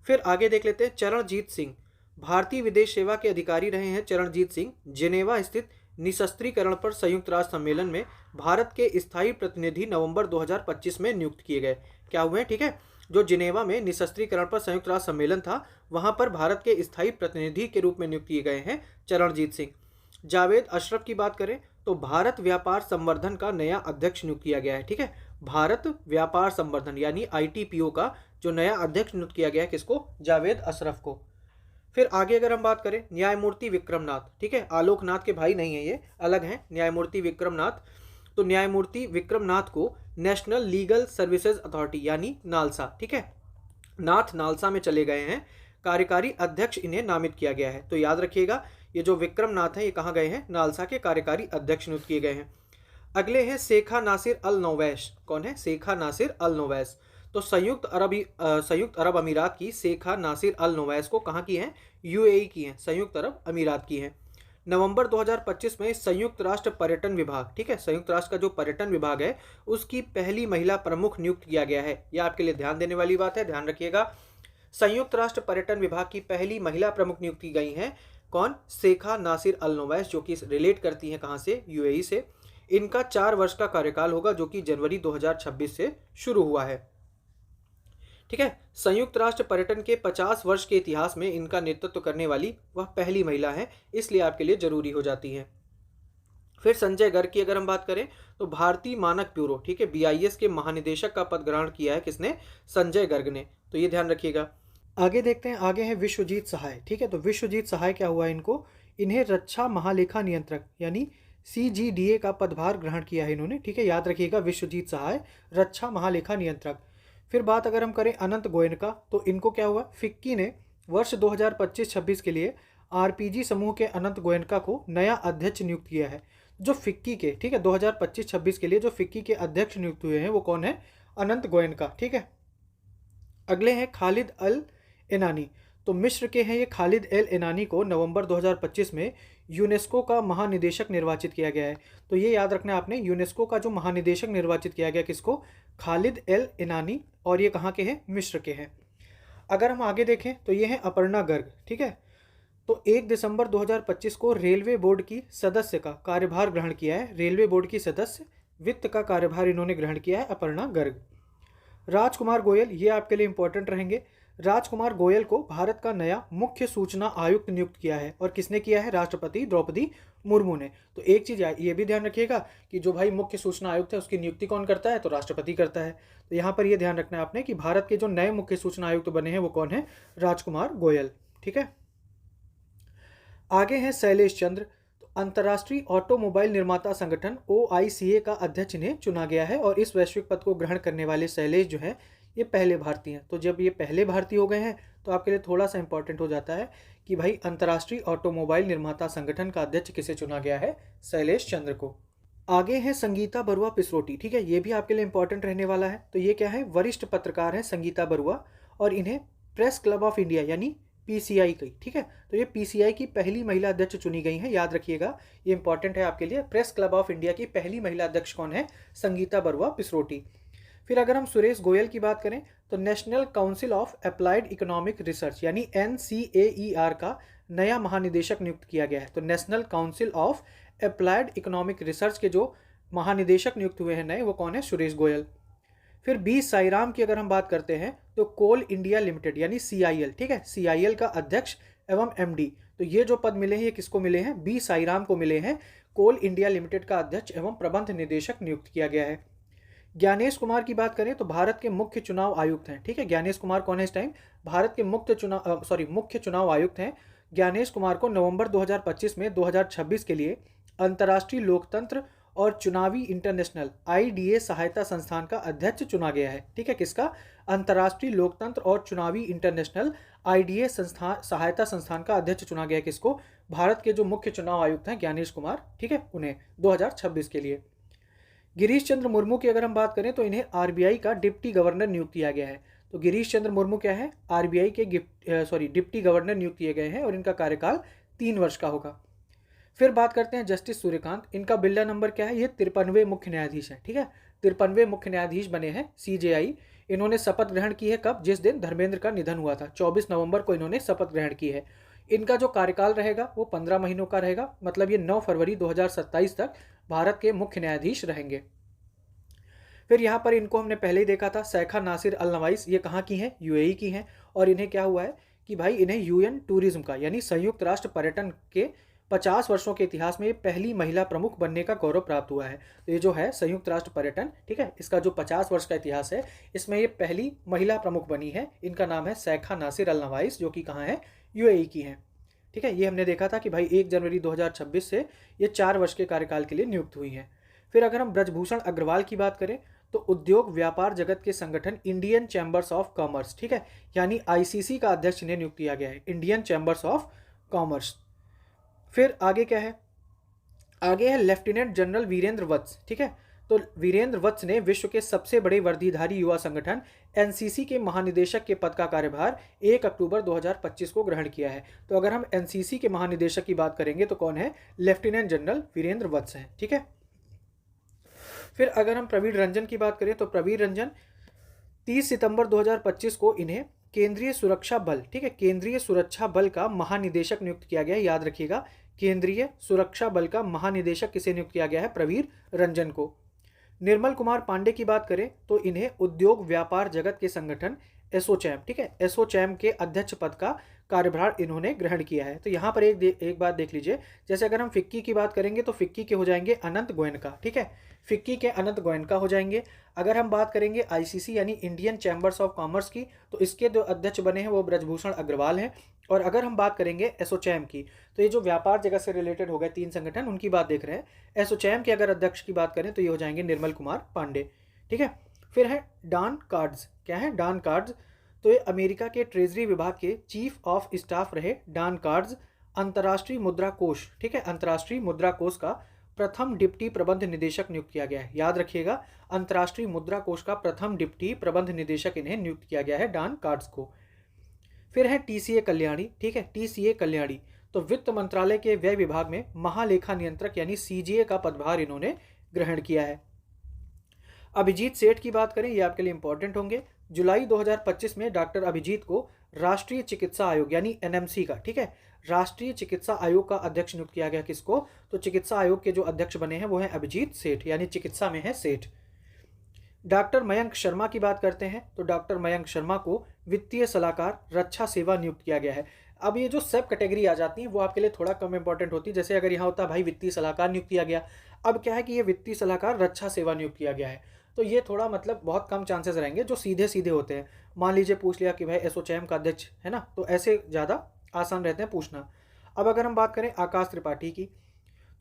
S1: फिर आगे देख लेते हैं चरणजीत सिंह। भारतीय विदेश सेवा के अधिकारी रहे हैं चरणजीत सिंह। जिनेवा स्थित निशस्त्रीकरण पर संयुक्त राष्ट्र सम्मेलन में भारत के स्थायी प्रतिनिधि नवंबर 2025 में नियुक्त किए गए। क्या हुए हैं, ठीक है, जो जिनेवा में निशस्त्रीकरण पर संयुक्त राष्ट्र सम्मेलन था वहां पर भारत के स्थायी प्रतिनिधि के रूप में नियुक्त किए गए हैं चरणजीत सिंह। जावेद अशरफ की बात करें तो भारत व्यापार संवर्धन का नया अध्यक्ष नियुक्त किया गया है। ठीक है, भारत व्यापार संवर्धन यानी आईटीपीओ का जो नया अध्यक्ष नियुक्त किया गया है किसको, जावेद अशरफ को। फिर आगे अगर हम बात करें न्यायमूर्ति विक्रमनाथ, ठीक है, आलोकनाथ के भाई नहीं है, ये अलग हैं, न्यायमूर्ति विक्रमनाथ। तो न्यायमूर्ति विक्रमनाथ को नेशनल लीगल सर्विसेज अथॉरिटी यानी नालसा, ठीक है, नाथ नालसा में चले गए हैं। कार्यकारी अध्यक्ष इन्हें नामित किया गया है। तो याद रखिएगा ये जो विक्रमनाथ है ये कहाँ गए हैं, नालसा के कार्यकारी अध्यक्ष नियुक्त किए गए हैं। अगले हैं शेखा नासिर अल नोवैस। कौन है, शेखा नासिर अल नोवैस। तो संयुक्त अरब अमीरात की शेखा नासिर अल नोवैस को कहाँ की है, यूएई की है, संयुक्त अरब अमीरात की है। नवंबर 2025 में संयुक्त राष्ट्र पर्यटन विभाग, ठीक है, संयुक्त राष्ट्र का जो पर्यटन विभाग है उसकी पहली महिला प्रमुख नियुक्त किया गया है। यह आपके लिए ध्यान देने वाली बात है, ध्यान रखिएगा। संयुक्त राष्ट्र पर्यटन विभाग की पहली महिला प्रमुख नियुक्त की गई हैं कौन, शेखा नासिर अल नोवैस, जो कि रिलेट करती हैं कहाँ से, यूएई से। इनका 4 वर्ष का कार्यकाल होगा जो कि जनवरी 2026 से शुरू हुआ है। ठीक है, संयुक्त राष्ट्र पर्यटन के 50 वर्ष के इतिहास में इनका नेतृत्व करने वाली वह पहली महिला है, इसलिए आपके लिए जरूरी हो जाती है। फिर संजय गर्ग की अगर हम बात करें तो भारतीय मानक ब्यूरो, ठीक है, बीआईएस के महानिदेशक का पद ग्रहण किया है किसने, संजय गर्ग ने। तो ये ध्यान रखिएगा। आगे देखते हैं, आगे है विश्वजीत सहाय। ठीक है, तो विश्वजीत सहाय क्या हुआ इनको, इन्हें रक्षा महालेखा नियंत्रक यानी सीजीडीए का पदभार ग्रहण किया है इन्होंने। ठीक है, याद रखिएगा विश्वजीत सहाय रक्षा महालेखा नियंत्रक। फिर बात अगर हम करें अनंत गोयनका, तो इनको क्या हुआ, फिक्की ने वर्ष 2025-26 के लिए आरपीजी समूह के अनंत गोयनका को नया अध्यक्ष नियुक्त किया है। जो फिक्की के, ठीक है, 2025-26 के लिए जो फिक्की के अध्यक्ष नियुक्त हुए हैं वो कौन है, अनंत गोयनका। ठीक है, अगले हैं खालिद अल एनानी। तो मिस्र के हैं ये खालिद एल एनानी को नवंबर 2025 में यूनेस्को का महानिदेशक निर्वाचित किया गया है। तो ये याद रखना है आपने, यूनेस्को का जो महानिदेशक निर्वाचित किया गया किसको, खालिद एल एनानी, और ये कहाँ के हैं, मिस्र के हैं। अगर हम आगे देखें तो ये हैं अपर्णा गर्ग। ठीक है, तो 1 दिसंबर 2025 को रेलवे बोर्ड की सदस्य का कार्यभार ग्रहण किया है, रेलवे बोर्ड की सदस्य वित्त का कार्यभार इन्होंने ग्रहण किया है अपर्णा गर्ग। राजकुमार गोयल, ये आपके लिए इंपॉर्टेंट रहेंगे। राजकुमार गोयल को भारत का नया मुख्य सूचना आयुक्त नियुक्त किया है, और किसने किया है, राष्ट्रपति द्रौपदी मुर्मू ने। तो एक चीज ये भी ध्यान रखिएगा कि जो भाई मुख्य सूचना आयुक्त है उसकी नियुक्ति कौन करता है, तो राष्ट्रपति करता है। तो यहाँ पर ये ध्यान रखना है आपने कि भारत के जो नए मुख्य सूचना आयुक्त बने हैं वो कौन है, राजकुमार गोयल। ठीक है, आगे हैं शैलेश चंद्र। तो अंतर्राष्ट्रीय ऑटोमोबाइल निर्माता संगठन OICA का अध्यक्ष इन्हें चुना गया है, और इस वैश्विक पद को ग्रहण करने वाले शैलेश जो है ये पहले भारतीय हैं। तो जब ये पहले भारतीय हो गए हैं तो आपके लिए थोड़ा सा इंपॉर्टेंट हो जाता है कि भाई अंतर्राष्ट्रीय ऑटोमोबाइल निर्माता संगठन का अध्यक्ष किसे चुना गया है, शैलेश चंद्र को। आगे है संगीता बरुआ पिसरोटी। ठीक है, ये भी आपके लिए इंपॉर्टेंट रहने वाला है। तो ये क्या है, वरिष्ठ पत्रकार हैं संगीता बरुआ, और इन्हें प्रेस क्लब ऑफ इंडिया यानी PCI की, ठीक है, तो ये PCI की पहली महिला अध्यक्ष चुनी गई हैं। याद रखिएगा ये इंपॉर्टेंट है आपके लिए, प्रेस क्लब ऑफ इंडिया की पहली महिला अध्यक्ष कौन है, संगीता बरुआ पिसरोटी। फिर अगर हम सुरेश गोयल की बात करें तो national council of applied economic research यानी NCAER का नया महानिदेशक नियुक्त किया गया है। तो national council of applied economic research के जो महानिदेशक नियुक्त हुए हैं नए, वो कौन है, सुरेश गोयल। फिर बी साईराम की अगर हम बात करते हैं तो कोल इंडिया लिमिटेड यानी CIL, ठीक है, CIL का अध्यक्ष एवं MD। तो ये जो पद मिले हैं ये किसको मिले हैं, बी साईराम को मिले हैं। कोल इंडिया लिमिटेड का अध्यक्ष एवं प्रबंध निदेशक नियुक्त किया गया है। ज्ञानेश कुमार की बात करें तो भारत के मुख्य चुनाव आयुक्त हैं। ठीक है, ज्ञानेश कुमार कौन है इस टाइम, भारत के मुख्य चुनाव आयुक्त हैं। ज्ञानेश कुमार को नवंबर 2025 में 2026 के लिए अंतर्राष्ट्रीय लोकतंत्र और चुनावी इंटरनेशनल IDA सहायता संस्थान का अध्यक्ष चुना गया है। ठीक है, किसका, अंतर्राष्ट्रीय लोकतंत्र और चुनावी इंटरनेशनल आईडीए संस्थान सहायता संस्थान का अध्यक्ष चुना गया किसको? भारत के जो मुख्य चुनाव आयुक्त हैं ज्ञानेश कुमार, ठीक है, उन्हें 2026 के लिए। गिरीश चंद्र मुर्मू की अगर हम बात करें तो इन्हें आरबीआई का डिप्टी गवर्नर नियुक्त किया गया है। तो गिरीश चंद्र मुर्मू क्या है? आरबीआई के डिप्टी गवर्नर नियुक्त किए गए हैं और इनका कार्यकाल 3 वर्ष का होगा। फिर बात करते हैं जस्टिस सूर्यकांत। इनका बिल्ला नंबर क्या है? ये 53वें मुख्य न्यायाधीश है, ठीक है, 53वें मुख्य न्यायाधीश बने हैं सीजेआई। इन्होंने शपथ ग्रहण की है कब? जिस दिन धर्मेंद्र का निधन हुआ था, 24 नवंबर को इन्होंने शपथ ग्रहण की है। इनका जो कार्यकाल रहेगा वो 15 महीनों का रहेगा, मतलब ये 9 फरवरी 2027 तक भारत के मुख्य न्यायाधीश रहेंगे। फिर यहाँ पर इनको हमने पहले ही देखा था, सैखा नासिर अल नवाइस, ये कहाँ की हैं? यूएई की हैं। और इन्हें क्या हुआ है कि भाई इन्हें यूएन टूरिज्म का यानी संयुक्त राष्ट्र पर्यटन के 50 वर्षों के इतिहास में ये पहली महिला प्रमुख बनने का गौरव प्राप्त हुआ है। तो ये जो है संयुक्त राष्ट्र पर्यटन, ठीक है, इसका जो 50 वर्ष का इतिहास है इसमें ये पहली महिला प्रमुख बनी है। इनका नाम है सैखा नासिर अल नवाइस, जो कि कहाँ है? यूएई की हैं, ठीक है। ये हमने देखा था कि भाई 1 जनवरी 2026 से ये 4 वर्ष के कार्यकाल के लिए नियुक्त हुई हैं। फिर अगर हम ब्रजभूषण अग्रवाल की बात करें तो उद्योग व्यापार जगत के संगठन इंडियन चैम्बर्स ऑफ कॉमर्स, ठीक है, यानी आईसीसी का अध्यक्ष इन्हें नियुक्त किया गया है, इंडियन चैम्बर्स ऑफ कॉमर्स। फिर आगे क्या है? आगे है लेफ्टिनेंट जनरल वीरेंद्र वत्स, ठीक है। तो वीरेंद्र वत्स ने विश्व के सबसे बड़े वर्दीधारी युवा संगठन एनसीसी के महानिदेशक के पद का कार्यभार 1 अक्टूबर 2025 को ग्रहण किया है। तो अगर हम एनसीसी के महानिदेशक की बात करेंगे तो कौन है? लेफ्टिनेंट जनरल वीरेंद्र वत्स हैं, ठीक है। फिर अगर हम प्रवीण रंजन की बात करें तो प्रवीण रंजन 30 सितंबर 2025 को इन्हें केंद्रीय सुरक्षा बल, ठीक है, केंद्रीय सुरक्षा बल का महानिदेशक नियुक्त किया गया है। याद रखिएगा, केंद्रीय सुरक्षा बल का महानिदेशक किसे नियुक्त किया गया है? प्रवीण रंजन को। निर्मल कुमार पांडे की बात करें तो इन्हें उद्योग व्यापार जगत के संगठन एसोचैम, ठीक है, एसोचैम के अध्यक्ष पद का कार्यभार इन्होंने ग्रहण किया है। तो यहाँ पर एक बात देख लीजिए, जैसे अगर हम फिक्की की बात करेंगे तो फिक्की के हो जाएंगे अनंत गोयनका, ठीक है, फिक्की के अनंत गोयनका हो जाएंगे। अगर हम बात करेंगे आईसीसी यानी इंडियन चैम्बर्स ऑफ कॉमर्स की तो इसके जो अध्यक्ष बने हैं वो ब्रजभूषण अग्रवाल हैं। और अगर हम बात करेंगे एसोचैम की तो ये जो व्यापार जगत से रिलेटेड हो गए 3 संगठन, उनकी बात देख रहे हैं। एसोचैम के अगर अध्यक्ष की बात करें तो ये हो जाएंगे निर्मल कुमार पांडे, ठीक है। फिर है डॉन कार्ड्स। क्या है? Don Cards. तो ये अमेरिका के ट्रेजरी विभाग के चीफ ऑफ स्टाफ रहे डॉन कार्ड्स। अंतर्राष्ट्रीय मुद्रा कोष, ठीक है, अंतर्राष्ट्रीय मुद्रा कोष का प्रथम डिप्टी प्रबंध निदेशक नियुक्त किया गया है। याद रखिएगा, अंतर्राष्ट्रीय मुद्रा कोष का प्रथम डिप्टी प्रबंध निदेशक इन्हें नियुक्त किया गया है, डॉन कार्ड्स को। फिर है टीसीए कल्याणी, ठीक है, टीसीए कल्याणी। तो वित्त मंत्रालय के व्यय विभाग में महालेखा नियंत्रक यानी सीजीए का पदभार इन्होंने ग्रहण किया है। अभिजीत सेठ की बात करें, ये आपके लिए इंपॉर्टेंट होंगे। जुलाई 2025 में डॉक्टर अभिजीत को राष्ट्रीय चिकित्सा आयोग यानी एनएमसी का, ठीक है, राष्ट्रीय चिकित्सा आयोग का अध्यक्ष नियुक्त किया गया। किसको? तो चिकित्सा आयोग के जो अध्यक्ष बने हैं वो हैं अभिजीत सेठ, यानी चिकित्सा में है सेठ। डॉक्टर मयंक शर्मा की बात करते हैं तो डॉक्टर मयंक शर्मा को वित्तीय सलाहकार रक्षा सेवा नियुक्त किया गया है। अब ये जो सब कैटेगरी आ जाती है वो आपके लिए थोड़ा कम इंपॉर्टेंट होती है। जैसे अगर यहाँ होता भाई वित्तीय सलाहकार नियुक्त किया गया, अब क्या है कि ये वित्तीय सलाहकार रक्षा सेवा नियुक्त किया गया है, तो ये थोड़ा मतलब बहुत कम चांसेस रहेंगे जो सीधे सीधे होते हैं। मान लीजिए पूछ लिया कि भाई एसोचैम का अध्यक्ष है ना, तो ऐसे ज़्यादा आसान रहते हैं पूछना। अब अगर हम बात करें आकाश त्रिपाठी की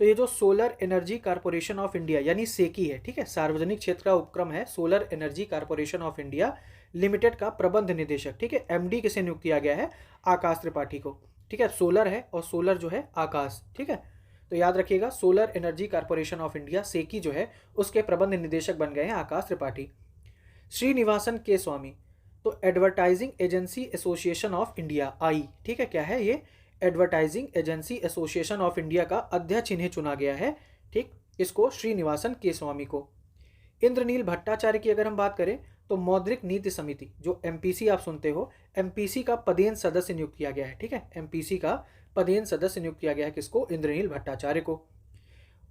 S1: तो ये जो solar energy corporation of India यानी सेकी है, ठीक है, सार्वजनिक क्षेत्र का उपक्रम है solar energy corporation of India limited का प्रबंध निदेशक, ठीक है, एमडी किसे नियुक्त किया गया है? आकाश त्रिपाठी को, ठीक है। सोलर है और सोलर जो है आकाश, ठीक है। तो याद रखिएगा solar energy corporation of India SECI जो है उसके प्रबंध निदेशक बन गए हैं आकाश त्रिपाठी। श्रीनिवासन के स्वामी, तो advertising agency association of India I, ठीक है, क्या है ये? Advertising agency association of India का अध्यक्ष इन्हें चुना गया है, ठीक, इसको श्रीनिवासन के स्वामी को। इंद्रनील भट्टाचार्य की अगर हम बात करें तो मौद्रिक नीति समिति जो एमपीसी आप सुनते हो, एमपीसी का पदेन सदस्य नियुक्त किया गया है, ठीक है, एमपीसी का पदेन सदस्य नियुक्त किया गया है किसको? इंद्रनील भट्टाचार्य को।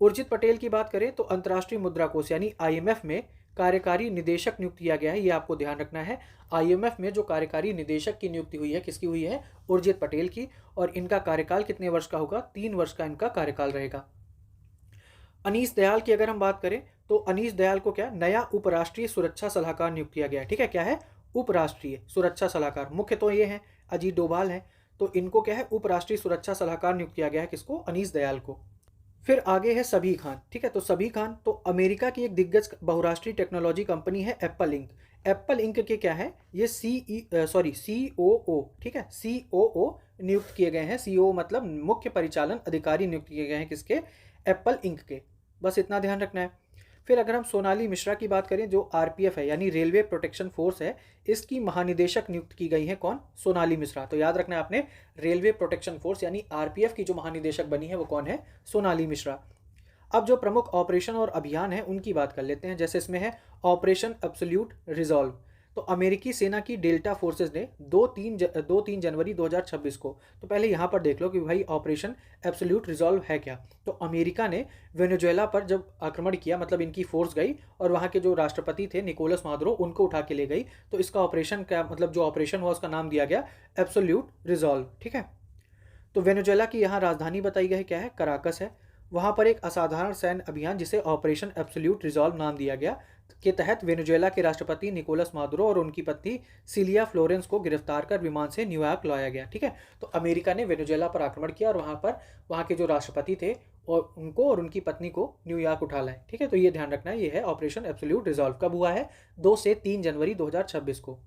S1: उर्जित पटेल की बात करें तो अंतर्राष्ट्रीय मुद्रा कोष यानी आईएमएफ में कार्यकारी निदेशक नियुक्त किया गया है, ये आपको ध्यान रखना है। आईएमएफ में जो कार्यकारी निदेशक की नियुक्ति हुई है किसकी हुई है? उर्जित पटेल की। और इनका कार्यकाल कितने वर्ष का होगा? 3 वर्ष का इनका कार्यकाल रहेगा। अनीस दयाल की अगर हम बात करें तो अनीस दयाल को क्या नया उपराष्ट्रीय सुरक्षा सलाहकार नियुक्त किया गया है, ठीक है, क्या है? उपराष्ट्रीय सुरक्षा सलाहकार। मुख्य तो ये हैं अजीत डोभाल हैं, तो इनको क्या है? उपराष्ट्रीय सुरक्षा सलाहकार नियुक्त किया गया है किसको? अनीस दयाल को। फिर आगे है सभी खान, ठीक है, तो सभी खान तो अमेरिका की एक दिग्गज बहुराष्ट्रीय टेक्नोलॉजी कंपनी है एप्पल इंक। एप्पल इंक के क्या है, ये COO, ठीक है, COO नियुक्त किए गए हैं। COO मतलब मुख्य परिचालन अधिकारी नियुक्त किए गए हैं किसके, एप्पल इंक के। बस इतना ध्यान रखना है। फिर अगर हम सोनाली मिश्रा की बात करें, जो RPF है यानी रेलवे प्रोटेक्शन फोर्स है, इसकी महानिदेशक नियुक्त की गई है कौन, सोनाली मिश्रा। तो याद रखना है आपने, रेलवे प्रोटेक्शन फोर्स यानी RPF की जो महानिदेशक बनी है वो कौन है, सोनाली मिश्रा। अब जो प्रमुख ऑपरेशन और अभियान है उनकी बात कर लेते हैं। जैसे इसमें है ऑपरेशन एब्सोल्यूट रिजॉल्व। तो अमेरिकी सेना की डेल्टा फोर्सेस ने 2-3 जनवरी 2026 को, तो पहले यहाँ पर देख लो कि भाई ऑपरेशन एब्सोल्यूट रिजॉल्व है क्या। तो अमेरिका ने वेनेजुएला पर जब आक्रमण किया, मतलब इनकी फोर्स गई और वहाँ के जो राष्ट्रपति थे निकोलस मादुरो, उनको उठा के ले गई। तो इसका ऑपरेशन क्या, मतलब जो ऑपरेशन हुआ उसका नाम दिया गया एब्सोल्यूट रिजॉल्व, ठीक है। तो वेनेजुएला की यहाँ राजधानी बताई गई क्या है, कराकस है। वहाँ पर एक असाधारण सैन्य अभियान जिसे ऑपरेशन एब्सोल्यूट रिजॉल्व नाम दिया गया, के तहत वेनेजुएला के राष्ट्रपति निकोलस मादुरो और उनकी पत्नी सिलिया फ्लोरेंस को गिरफ्तार कर विमान से न्यूयॉर्क लाया गया, ठीक है। तो अमेरिका ने वेनेजुएला पर आक्रमण किया और वहाँ के जो राष्ट्रपति थे और उनको और उनकी पत्नी को न्यूयॉर्क उठा लाए, ठीक है। तो ये ध्यान रखना है, ये है ऑपरेशन एब्सोल्यूट रिजॉल्व। कब हुआ है, 2 से 3 जनवरी 2026 को।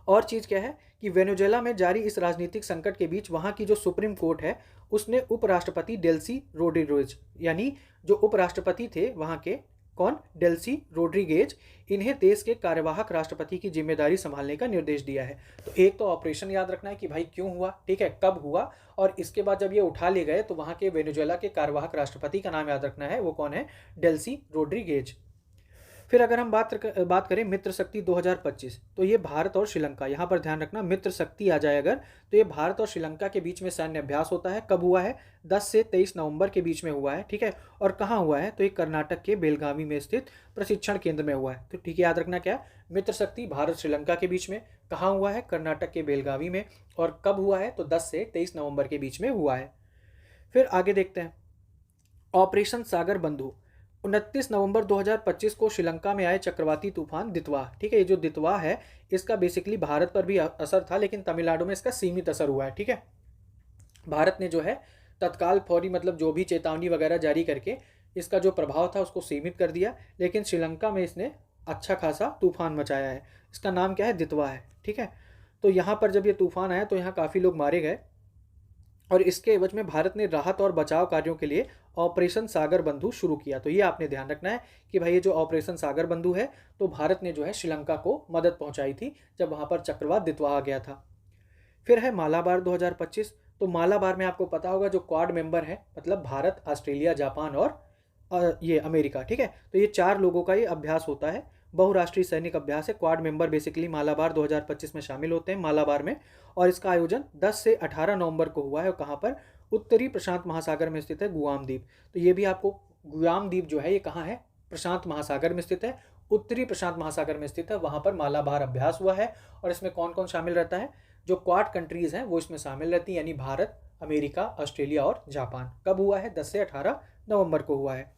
S1: और चीज़ क्या है कि वेनेजुएला में जारी इस राजनीतिक संकट के बीच वहाँ की जो सुप्रीम कोर्ट है उसने उपराष्ट्रपति डेल्सी रोड्रिगेज, यानी जो उपराष्ट्रपति थे वहाँ के, कौन, डेल्सी रोड्रिगेज, इन्हें देश के कार्यवाहक राष्ट्रपति की जिम्मेदारी संभालने का निर्देश दिया है। तो एक तो ऑपरेशन याद रखना है कि भाई क्यों हुआ, ठीक है, कब हुआ, और इसके बाद जब ये उठा ले गए तो वहाँ के वेनेजुएला के कार्यवाहक राष्ट्रपति का नाम याद रखना है, वो कौन है, डेल्सी रोड्रिगेज। फिर अगर हम बात करें मित्र शक्ति 2025, तो ये भारत और श्रीलंका, यहाँ पर ध्यान रखना मित्र शक्ति आ जाए अगर, तो ये भारत और श्रीलंका के बीच में सैन्य अभ्यास होता है। कब हुआ है, 10 से 23 नवंबर के बीच में हुआ है, ठीक है। और कहाँ हुआ है, तो ये कर्नाटक के बेलगावी में स्थित प्रशिक्षण केंद्र में हुआ है। तो ठीक है, याद रखना क्या, मित्र शक्ति भारत श्रीलंका के बीच में, कहाँ हुआ है, कर्नाटक के बेलगावी में, और कब हुआ है, तो 10 से 23 नवंबर के बीच में हुआ है। फिर आगे देखते हैं ऑपरेशन सागर बंधु। 29 नवंबर 2025 को श्रीलंका में आए चक्रवाती तूफान दितवा, ठीक है। ये जो दितवा है इसका बेसिकली भारत पर भी असर था, लेकिन तमिलनाडु में इसका सीमित असर हुआ है, ठीक है। भारत ने जो है तत्काल फौरी, मतलब जो भी चेतावनी वगैरह जारी करके इसका जो प्रभाव था उसको सीमित कर दिया, लेकिन श्रीलंका में इसने अच्छा खासा तूफान मचाया है। इसका नाम क्या है, दितवा है, ठीक है। तो यहाँ पर जब ये तूफान आया तो यहाँ काफ़ी लोग मारे गए और इसके एवज में भारत ने राहत और बचाव कार्यों के लिए ऑपरेशन सागर बंधु शुरू किया। तो ये आपने ध्यान रखना है कि भाई ये जो ऑपरेशन सागर बंधु है, तो भारत ने जो है श्रीलंका को मदद पहुंचाई थी जब वहां पर चक्रवात दितवा आ गया था। फिर है मालाबार 2025। तो मालाबार में आपको पता होगा जो क्वाड मेंबर है, मतलब भारत, ऑस्ट्रेलिया, जापान और ये अमेरिका, ठीक है। तो ये 4 लोगों का ये अभ्यास होता है, बहुराष्ट्रीय सैनिक अभ्यास है। क्वाड मेंबर बेसिकली मालाबार 2025 में शामिल होते हैं, मालाबार में। और इसका आयोजन 10 से 18 नवंबर को हुआ है। और कहाँ पर, उत्तरी प्रशांत महासागर में स्थित है गुआम द्वीप। तो ये भी आपको, गुआम द्वीप जो है ये कहाँ है, प्रशांत महासागर में स्थित है, उत्तरी प्रशांत महासागर में स्थित है। वहाँ पर मालाबार अभ्यास हुआ है और इसमें कौन कौन शामिल रहता है, जो क्वाड कंट्रीज़ हैं वो इसमें शामिल रहती हैं, यानी भारत, अमेरिका, ऑस्ट्रेलिया और जापान। कब हुआ है, 10 से 18 नवंबर को हुआ है।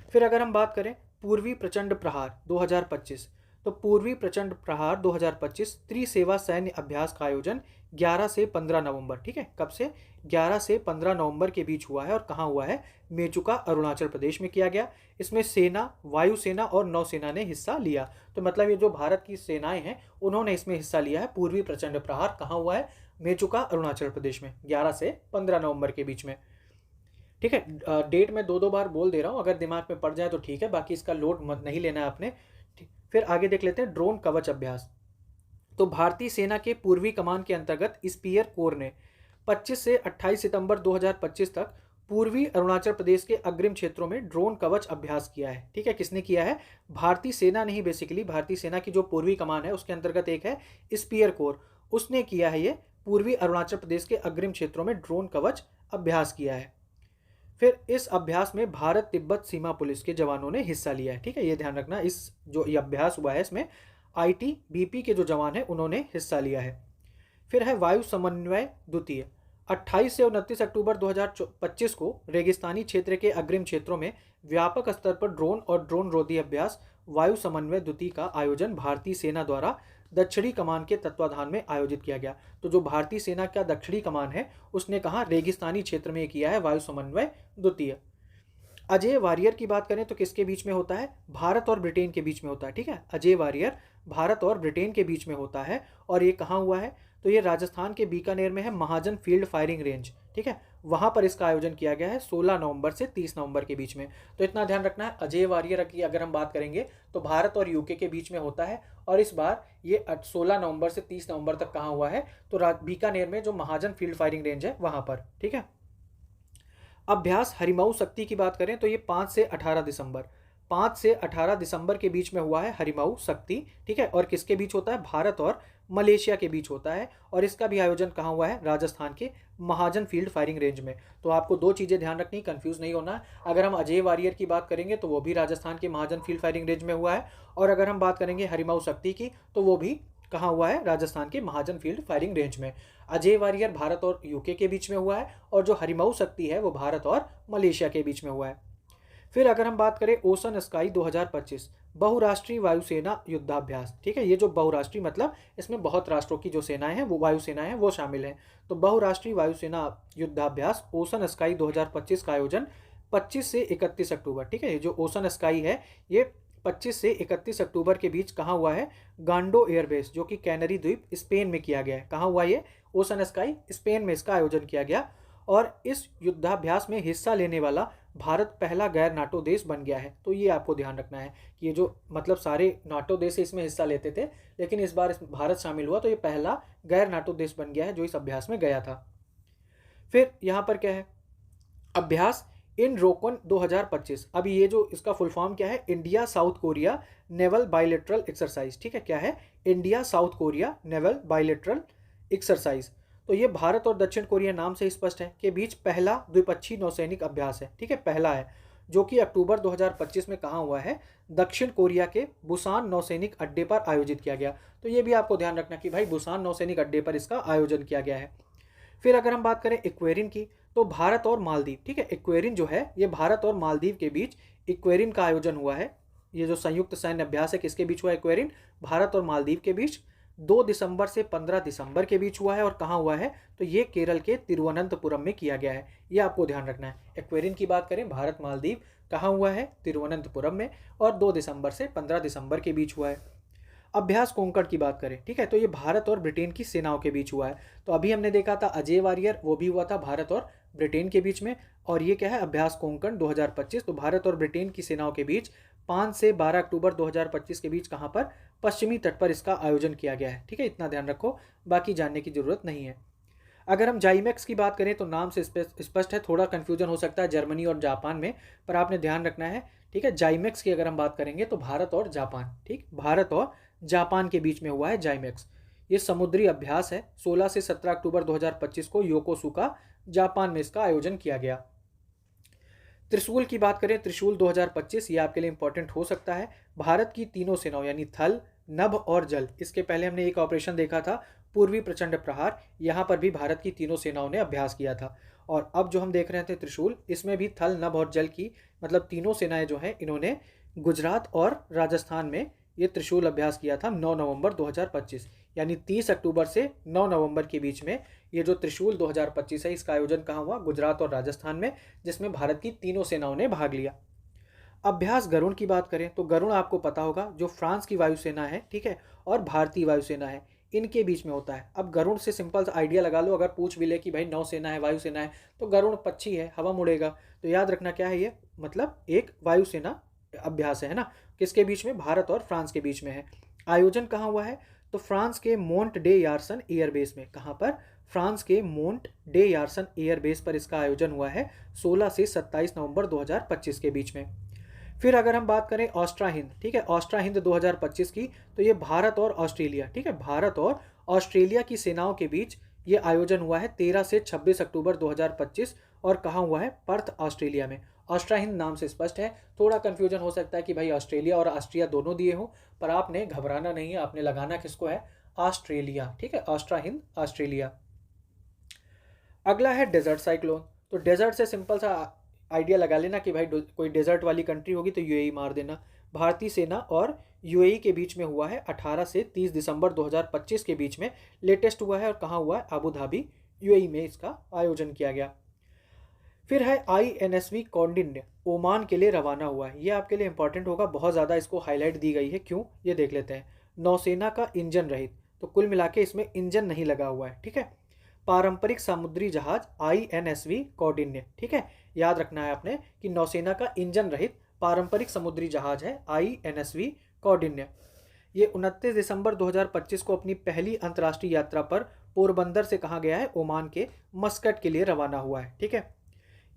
S1: फिर अगर हम बात करें पूर्वी प्रचंड प्रहार 2025, तो पूर्वी प्रचंड प्रहार 2025 त्रिसेवा सैन्य अभ्यास का आयोजन 11 से 15 नवंबर, ठीक है, कब से, 11 से 15 नवंबर के बीच हुआ है। और कहाँ हुआ है, मेचुका, अरुणाचल प्रदेश में किया गया। इसमें सेना, वायुसेना और नौसेना ने हिस्सा लिया। तो मतलब ये जो भारत की सेनाएं हैं उन्होंने इसमें हिस्सा लिया है। पूर्वी प्रचंड प्रहार कहाँ हुआ है, मेचुका, अरुणाचल प्रदेश में, 11 से 15 नवंबर के बीच में, ठीक है। डेट में 2-2 बार बोल दे रहा हूँ, अगर दिमाग में पड़ जाए तो ठीक है, बाकी इसका लोड मत नहीं लेना है आपने। फिर आगे देख लेते हैं ड्रोन कवच अभ्यास। तो भारतीय सेना के पूर्वी कमान के अंतर्गत स्पीयर कोर ने 25 से 28 सितंबर 2025 तक पूर्वी अरुणाचल प्रदेश के अग्रिम क्षेत्रों में ड्रोन कवच अभ्यास किया है, ठीक है। किसने किया है, भारतीय सेना नहीं, बेसिकली भारतीय सेना की जो पूर्वी कमान है उसके अंतर्गत एक है स्पीयर कोर, उसने किया है ये पूर्वी अरुणाचल प्रदेश के अग्रिम क्षेत्रों में ड्रोन कवच अभ्यास किया है। फिर इस अभ्यास में भारत तिब्बत सीमा पुलिस के जवानों ने हिस्सा लिया है, ठीक है। ये ध्यान रखना, इस जो ये अभ्यास हुआ है इसमें ITBP के जो जवान हैं उन्होंने हिस्सा लिया है। फिर है वायु समन्वय द्वितीय। 28 से 29 अक्टूबर 2025 को रेगिस्तानी क्षेत्र के अग्रिम क्षेत्रों में व्यापक स्तर पर ड्रोन और ड्रोन रोधी अभ्यास वायु समन्वय द्वितीय का आयोजन भारतीय सेना द्वारा दक्षिणी कमान के तत्वाधान में आयोजित किया गया। तो जो भारतीय सेना का दक्षिणी कमान है उसने कहा रेगिस्तानी क्षेत्र में किया है वायु समन्वय द्वितीय। अजय वारियर की बात करें तो किसके बीच में होता है, भारत और ब्रिटेन के बीच में होता है, ठीक है। अजय वारियर भारत और ब्रिटेन के बीच में होता है। और ये कहाँ हुआ है, तो ये राजस्थान के बीकानेर में है, महाजन फील्ड फायरिंग रेंज, ठीक है, वहाँ पर इसका आयोजन किया गया है 16 नवंबर से 30 नवंबर के बीच में। तो इतना ध्यान रखना है। अजय वारियर की अगर हम बात करेंगे तो भारत और यूके के बीच में होता है, और इस बार ये 16 नवंबर से 30 नवंबर तक कहाँ हुआ है, तो बीकानेर में जो महाजन फील्ड फायरिंग रेंज है वहाँ पर, ठीक है। अभ्यास हरिमऊ शक्ति की बात करें तो ये 5 से 18 दिसंबर के बीच में हुआ है हरिमऊ शक्ति, ठीक है। और किसके बीच होता है, भारत और मलेशिया के बीच होता है। और इसका भी आयोजन कहाँ हुआ है, राजस्थान के महाजन फील्ड फायरिंग रेंज में। तो आपको दो चीज़ें ध्यान रखनी, कंफ्यूज नहीं होना। अगर हम अजय वारियर की बात करेंगे तो वो भी राजस्थान के महाजन फील्ड फायरिंग रेंज में हुआ है, और अगर हम बात करेंगे हरिमऊ शक्ति की तो वो भी कहाँ हुआ है, राजस्थान के महाजन फील्ड फायरिंग रेंज में। अजय वारियर भारत और यूके के बीच में हुआ है, और जो हरिमऊ शक्ति है वो भारत और मलेशिया के बीच में हुआ है। फिर अगर हम बात करें ओशन स्काई 2025 बहुराष्ट्रीय वायुसेना युद्धाभ्यास, ठीक है। ये जो बहुराष्ट्रीय मतलब इसमें बहुत राष्ट्रों की जो सेनाएं हैं वो वायुसेनाएं हैं वो शामिल हैं। तो बहुराष्ट्रीय वायुसेना युद्धाभ्यास ओशन स्काई 2025 का आयोजन 25 से 31 अक्टूबर, ठीक है। ये जो ओशन स्काई है ये 25 से 31 अक्टूबर के बीच कहाँ हुआ है, गांडो एयरबेस जो कि कैनरी द्वीप स्पेन में किया गया है। कहाँ हुआ ये ओशन स्काई, स्पेन में इसका आयोजन किया गया। और इस युद्धाभ्यास में हिस्सा लेने वाला भारत पहला गैर नाटो देश बन गया है। तो ये आपको ध्यान रखना है कि ये जो मतलब सारे नाटो देश इसमें हिस्सा लेते थे, लेकिन इस बार भारत शामिल हुआ तो ये पहला गैर नाटो देश बन गया है जो इस अभ्यास में गया था। फिर यहाँ पर क्या है, अभ्यास इन रोकन 2025। अभी ये जो इसका फुल फॉर्म क्या है, India south Korea naval bilateral exercise, ठीक है। क्या है, India south Korea naval bilateral exercise. तो ये भारत और दक्षिण कोरिया नाम से स्पष्ट है के बीच पहला द्विपक्षीय नौसैनिक अभ्यास है, ठीक है, पहला है, जो कि अक्टूबर 2025 में कहाँ हुआ है, दक्षिण कोरिया के बुसान नौसैनिक अड्डे पर आयोजित किया गया। तो ये भी आपको ध्यान रखना कि भाई बुसान नौसैनिक अड्डे पर इसका आयोजन किया गया है। फिर अगर हम बात करें इक्वेरिन की तो भारत और मालदीव, ठीक है, इक्वेरिन जो है ये भारत और मालदीव के बीच इक्वेरिन का आयोजन हुआ है। ये जो संयुक्त सैन्य अभ्यास है किसके बीच हुआ है, इक्वेरिन भारत और मालदीव के बीच 2 दिसंबर से 15 दिसंबर के बीच हुआ है। और कहाँ हुआ है, तो ये केरल के तिरुवनंतपुरम में किया गया है। ये आपको ध्यान रखना है। एक्वेरिन की बात करें भारत मालदीव कहाँ हुआ है, तिरुवनंतपुरम में, और 2 दिसंबर से 15 दिसंबर के बीच हुआ है। अभ्यास कोंकण की बात करें, ठीक है, तो ये भारत और ब्रिटेन की सेनाओं के बीच हुआ है। तो अभी हमने देखा था अजय वारियर, वो भी हुआ था भारत और ब्रिटेन के बीच में। और ये क्या है, अभ्यास कोंकण 2025, तो भारत और ब्रिटेन की सेनाओं के बीच 5 से 12 अक्टूबर 2025 के बीच कहाँ पर, पश्चिमी तट पर इसका आयोजन किया गया है, ठीक है। इतना ध्यान रखो, बाकी जानने की जरूरत नहीं है। अगर हम जाइमेक्स की बात करें तो नाम से स्पष्ट है, थोड़ा कन्फ्यूजन हो सकता है जर्मनी और जापान में, पर आपने ध्यान रखना है, ठीक है। जाइमेक्स की अगर हम बात करेंगे तो भारत और जापान, ठीक, भारत और जापान के बीच में हुआ है जाइमेक्स। ये समुद्री अभ्यास है, 16 से 17 अक्टूबर 2025 को योकोसुका जापान में इसका आयोजन किया गया। त्रिशूल की बात करें, त्रिशूल 2025 ये आपके लिए इंपॉर्टेंट हो सकता है। भारत की तीनों सेनाओं यानी थल, नभ और जल, इसके पहले हमने एक ऑपरेशन देखा था पूर्वी प्रचंड प्रहार, यहाँ पर भी भारत की तीनों सेनाओं ने अभ्यास किया था। और अब जो हम देख रहे थे त्रिशूल, इसमें भी थल, नभ और जल की मतलब तीनों सेनाएं जो हैं इन्होंने गुजरात और राजस्थान में ये त्रिशूल अभ्यास किया था 9 नवंबर 2025, यानी 30 अक्टूबर से 9 नवंबर के बीच में ये जो त्रिशूल 2025 है इसका आयोजन कहाँ हुआ, गुजरात और राजस्थान में, जिसमें भारत की तीनों सेनाओं ने भाग लिया। अभ्यास गरुण की बात करें तो गरुण आपको पता होगा जो फ्रांस की वायुसेना है, ठीक है, और भारतीय वायुसेना है, इनके बीच में होता है। अब गरुण से सिंपल सा आइडिया लगा लो, अगर पूछ भी ले कि भाई नौसेना है वायुसेना है, तो गरुण पक्षी है, हवा मुड़ेगा, तो याद रखना क्या है ये, मतलब एक वायुसेना अभ्यास है ना, किसके बीच में, भारत और फ्रांस के बीच में है। आयोजन कहाँ हुआ है, तो फ्रांस के मोंट डे यार्सन एयरबेस में, कहाँ पर, फ्रांस के मोंट डे यार्सन एयरबेस पर इसका आयोजन हुआ है 16 से 27 नवंबर 2025 के बीच में। फिर अगर हम बात करें ऑस्ट्रा हिंद, ठीक है, ऑस्ट्रा हिंद 2025 की, तो ये भारत और ऑस्ट्रेलिया, ठीक है, भारत और ऑस्ट्रेलिया की सेनाओं के बीच ये आयोजन हुआ है 13 से 26 अक्टूबर 2025, और कहाँ हुआ है, पर्थ ऑस्ट्रेलिया में। ऑस्ट्रा हिंद नाम से स्पष्ट है, थोड़ा कंफ्यूजन हो सकता है कि भाई ऑस्ट्रेलिया और ऑस्ट्रिया दोनों दिए हो, पर आपने घबराना नहीं है, आपने लगाना किसको है, ऑस्ट्रेलिया, ठीक है, ऑस्ट्रा हिंद ऑस्ट्रेलिया। अगला है डेजर्ट साइक्लोन। तो डेजर्ट से सिंपल सा आइडिया लगा लेना कि भाई कोई डेजर्ट वाली कंट्री होगी तो यूएई मार देना। भारतीय सेना और यूएई के बीच में हुआ है 18 से 30 दिसंबर 2025 के बीच में लेटेस्ट हुआ है, और कहाँ हुआ है, अबू धाबी यूएई में इसका आयोजन किया गया। फिर है INSV कौंडिन्य ओमान के लिए रवाना हुआ है। ये आपके लिए इंपॉर्टेंट होगा, बहुत ज़्यादा इसको हाईलाइट दी गई है, क्यों, ये देख लेते हैं। नौसेना का इंजन रहित, तो कुल मिला के इसमें इंजन नहीं लगा हुआ है, ठीक है। पारंपरिक समुद्री जहाज INSV कौंडिन्य, ठीक है, याद रखना है आपने कि नौसेना का इंजन रहित पारंपरिक समुद्री जहाज है INSV कौंडिन्य। ये 29 दिसंबर 2025 को अपनी पहली अंतर्राष्ट्रीय यात्रा पर पोरबंदर से कहा गया है ओमान के मस्कट के लिए रवाना हुआ है, ठीक है।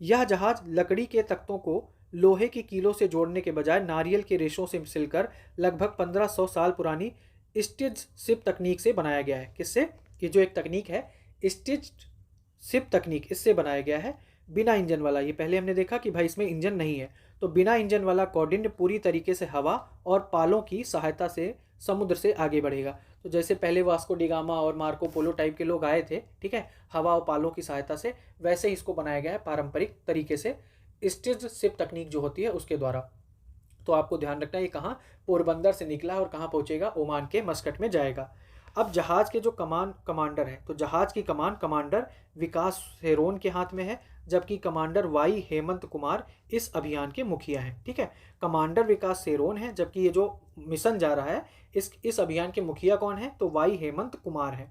S1: यह जहाज लकड़ी के तख्तों को लोहे की कीलों से जोड़ने के बजाय नारियल के रेशों से सिलकर लगभग 1500 साल पुरानी स्टिच सिप तकनीक से बनाया गया है। किससे? ये जो एक तकनीक है स्टिच सिप तकनीक, इससे बनाया गया है, बिना इंजन वाला। ये पहले हमने देखा कि भाई इसमें इंजन नहीं है, तो बिना इंजन वाला कौंडिन्य पूरी तरीके से हवा और पालों की सहायता से समुद्र से आगे बढ़ेगा। तो जैसे पहले वास्को डिगामा और मार्को पोलो टाइप के लोग आए थे, ठीक है, हवा और पालों की सहायता से, वैसे ही इसको बनाया गया है पारंपरिक तरीके से स्टिच सिप तकनीक जो होती है उसके द्वारा। तो आपको ध्यान रखना है ये कहाँ पोरबंदर से निकला और कहाँ पहुंचेगा, ओमान के मस्कट में जाएगा। अब जहाज के जो कमांडर है, तो जहाज की कमांडर विकास हेरोन के हाथ में है, जबकि कमांडर वाई हेमंत कुमार इस अभियान के मुखिया हैं, ठीक है। कमांडर विकास सेरोन है, जबकि ये जो मिशन जा रहा है इस अभियान के मुखिया कौन है, तो वाई हेमंत कुमार है।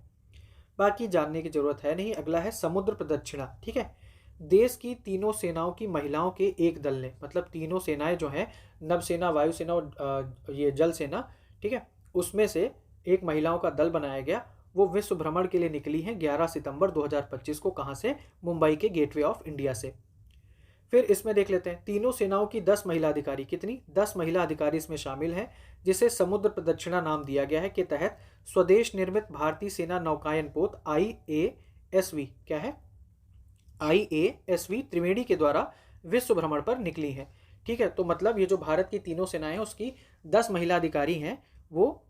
S1: बाकी जानने की जरूरत है नहीं। अगला है समुद्र प्रदक्षिणा, ठीक है। देश की तीनों सेनाओं की महिलाओं के एक दल ने, मतलब तीनों सेनाएं जो हैं, नवसेना, वायुसेना और ये जल सेना, ठीक है, उसमें से एक महिलाओं का दल बनाया गया। वो विश्व भ्रमण के लिए निकली हैं 11 सितंबर 2025 को। कहाँ से? मुंबई के गेटवे ऑफ इंडिया से। फिर इसमें देख लेते हैं तीनों सेनाओं की 10 महिला अधिकारी, कितनी? 10 महिला अधिकारी इसमें शामिल हैं, जिसे समुद्र प्रदक्षिणा नाम दिया गया है, के तहत स्वदेश निर्मित भारतीय सेना नौकायन पोत IASV, क्या है, IASV त्रिवेणी के द्वारा विश्व भ्रमण पर निकली हैं, ठीक है। तो मतलब ये जो भारत की तीनों सेनाएं हैं उसकी 10 महिला अधिकारी हैं, वो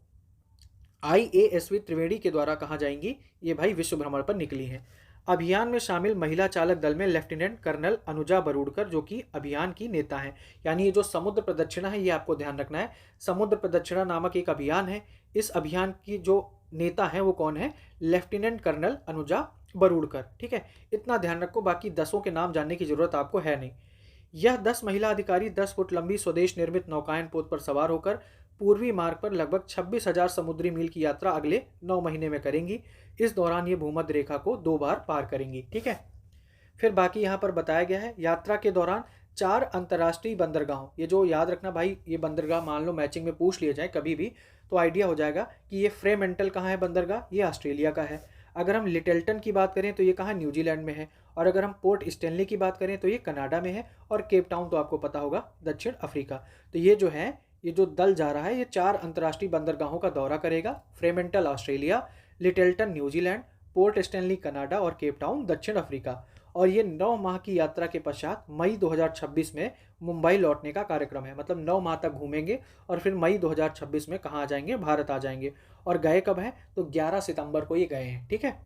S1: IASV त्रिवेणी के द्वारा कहाँ जाएंगी, ये भाई विश्व भ्रमण पर निकली हैं। अभियान में शामिल महिला चालक दल में लेफ्टिनेंट कर्नल अनुजा बरूड़कर, जो कि अभियान की नेता हैं। यानी ये जो समुद्र प्रदक्षिणा है, ये आपको ध्यान रखना है, समुद्र प्रदक्षिणा नामक एक अभियान है। इस अभियान की जो नेता है वो कौन है? लेफ्टिनेंट कर्नल अनुजा बरूड़कर, ठीक है। इतना ध्यान रखो, बाकी 10 के नाम जानने की जरूरत आपको है नहीं। यह 10 महिला अधिकारी 10 फुट लंबी स्वदेश निर्मित नौकायन पोत पर सवार होकर पूर्वी मार्ग पर लगभग 26,000 समुद्री मील की यात्रा अगले 9 महीने में करेंगी। इस दौरान ये भूमध्य रेखा को 2 बार पार करेंगी, ठीक है। फिर बाकी यहाँ पर बताया गया है, यात्रा के दौरान 4 अंतर्राष्ट्रीय बंदरगाहों, ये जो याद रखना भाई, ये बंदरगाह मान लो मैचिंग में पूछ लिया जाए कभी भी, तो आइडिया हो जाएगा कि ये फ्रेमेंटल कहाँ है बंदरगाह, ये ऑस्ट्रेलिया का है। अगर हम लिटिलटन की बात करें तो ये कहाँ, न्यूजीलैंड में है। और अगर हम पोर्ट स्टेनली की बात करें तो ये कनाडा में है। और केप टाउन तो आपको पता होगा, दक्षिण अफ्रीका। तो ये जो है, ये जो दल जा रहा है, ये 4 अंतर्राष्ट्रीय बंदरगाहों का दौरा करेगा। Fremantle Australia, Lyttelton New Zealand, Port Stanley Canada और केप टाउन दक्षिण अफ्रीका। और ये 9 माह की यात्रा के पश्चात मई 2026 में मुंबई लौटने का कार्यक्रम है। मतलब 9 माह तक घूमेंगे और फिर मई 2026 में कहाँ आ जाएंगे, भारत आ जाएंगे। और गए कब हैं, तो 11 सितंबर को ये गए हैं, ठीक है।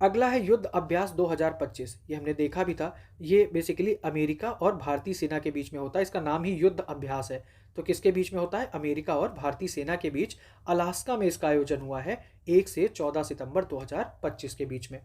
S1: अगला है युद्ध अभ्यास 2025। ये हमने देखा भी था, ये बेसिकली अमेरिका और भारतीय सेना के बीच में होता है। इसका नाम ही युद्ध अभ्यास है। तो किसके बीच में होता है? अमेरिका और भारतीय सेना के बीच। अलास्का में इसका आयोजन हुआ है 1 से 14 सितंबर 2025 के बीच में।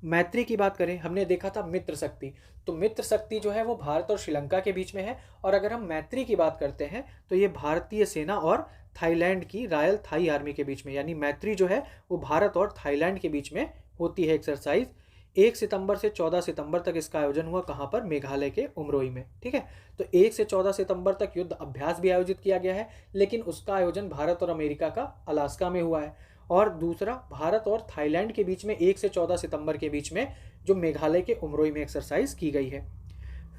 S1: मैत्री की बात करें, हमने देखा था मित्र शक्ति। तो मित्र शक्ति जो है वो भारत और श्रीलंका के बीच में है। और अगर हम मैत्री की बात करते हैं तो ये भारतीय सेना और थाईलैंड की रॉयल थाई आर्मी के बीच में, यानी मैत्री जो है वो भारत और थाईलैंड के बीच में होती है एक्सरसाइज। 1 सितंबर से 14 सितंबर तक इसका आयोजन हुआ, कहाँ पर? मेघालय के उमरोई में, ठीक है। तो 1 से 14 सितंबर तक युद्ध अभ्यास भी आयोजित किया गया है, लेकिन उसका आयोजन भारत और अमेरिका का अलास्का में हुआ है। और दूसरा, भारत और थाईलैंड के बीच में 1 से 14 सितंबर के बीच में जो मेघालय के उमरोई में एक्सरसाइज की गई है।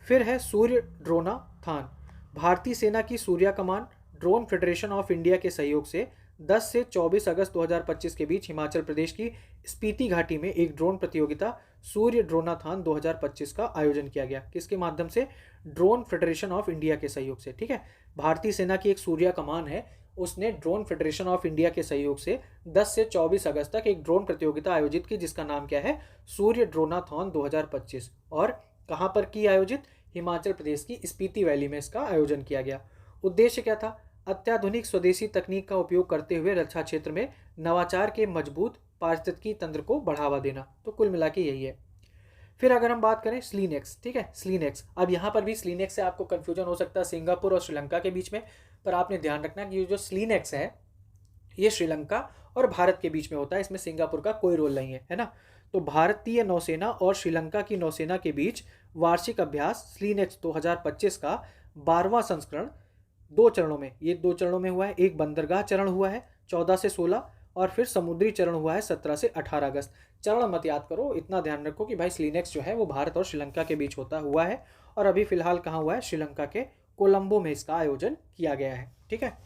S1: फिर है सूर्य ड्रोनाथान। भारतीय सेना की सूर्या कमान ड्रोन फेडरेशन ऑफ इंडिया के सहयोग से 10 से 24 अगस्त 2025 के बीच हिमाचल प्रदेश की स्पीति घाटी में एक ड्रोन प्रतियोगिता सूर्य ड्रोनाथान 2025 का आयोजन किया गया। किसके माध्यम से? ड्रोन फेडरेशन ऑफ इंडिया के सहयोग से, ठीक है। भारतीय सेना की एक सूर्या कमान है, उसने ड्रोन फेडरेशन ऑफ इंडिया के सहयोग से 10 से 24 अगस्त तक एक ड्रोन प्रतियोगिता आयोजित की, जिसका नाम क्या है? सूर्य ड्रोनाथॉन 2025। और कहाँ पर की आयोजित? हिमाचल प्रदेश की स्पीति वैली में इसका आयोजन किया गया। उद्देश्य क्या था? अत्याधुनिक स्वदेशी तकनीक का उपयोग करते हुए रक्षा क्षेत्र में नवाचार के मजबूत पारिस्थितिकी तंत्र को बढ़ावा देना। तो कुल मिला के यही है। फिर अगर हम बात करें स्लीनेक्स, ठीक है, स्लीनेक्स, अब यहाँ पर भी स्लीनेक्स से आपको कंफ्यूजन हो सकता है सिंगापुर और श्रीलंका के बीच में, पर आपने ध्यान रखना कि ये जो स्लीनेक्स है ये श्रीलंका और भारत के बीच में होता है, इसमें सिंगापुर का कोई रोल नहीं है ना। तो भारतीय नौसेना और श्रीलंका की नौसेना के बीच वार्षिक अभ्यास स्लीनेक्स 2025 का 12वां संस्करण 2 चरणों में, ये 2 चरणों में हुआ है। एक बंदरगाह चरण हुआ है 14 से 16 और फिर समुद्री चरण हुआ है 17 से 18 अगस्त। चरण मत याद करो, इतना ध्यान रखो कि भाई स्लीनेक्स जो है वो भारत और श्रीलंका के बीच होता हुआ है और अभी फिलहाल कहाँ हुआ है, श्रीलंका के कोलंबो में इसका आयोजन किया गया है, ठीक है।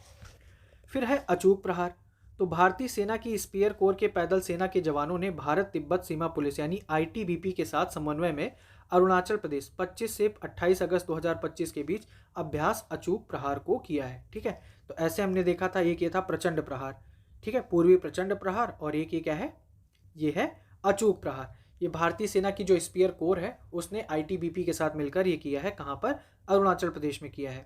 S1: फिर है अचूक प्रहार। तो भारतीय सेना की स्पीयर कोर के पैदल सेना के जवानों ने भारत तिब्बत सीमा पुलिस यानी आईटीबीपी के साथ समन्वय में अरुणाचल प्रदेश 25 से 28 अगस्त 2025 के बीच अभ्यास अचूक प्रहार को किया है, ठीक है। तो ऐसे हमने देखा था, एक ये था प्रचंड प्रहार, ठीक है, पूर्वी प्रचंड प्रहार, और एक ये क्या है, ये है अचूक प्रहार। ये भारतीय सेना की जो स्पीयर कोर है उसने आईटीबीपी के साथ मिलकर ये किया है, कहाँ पर, अरुणाचल प्रदेश में किया है।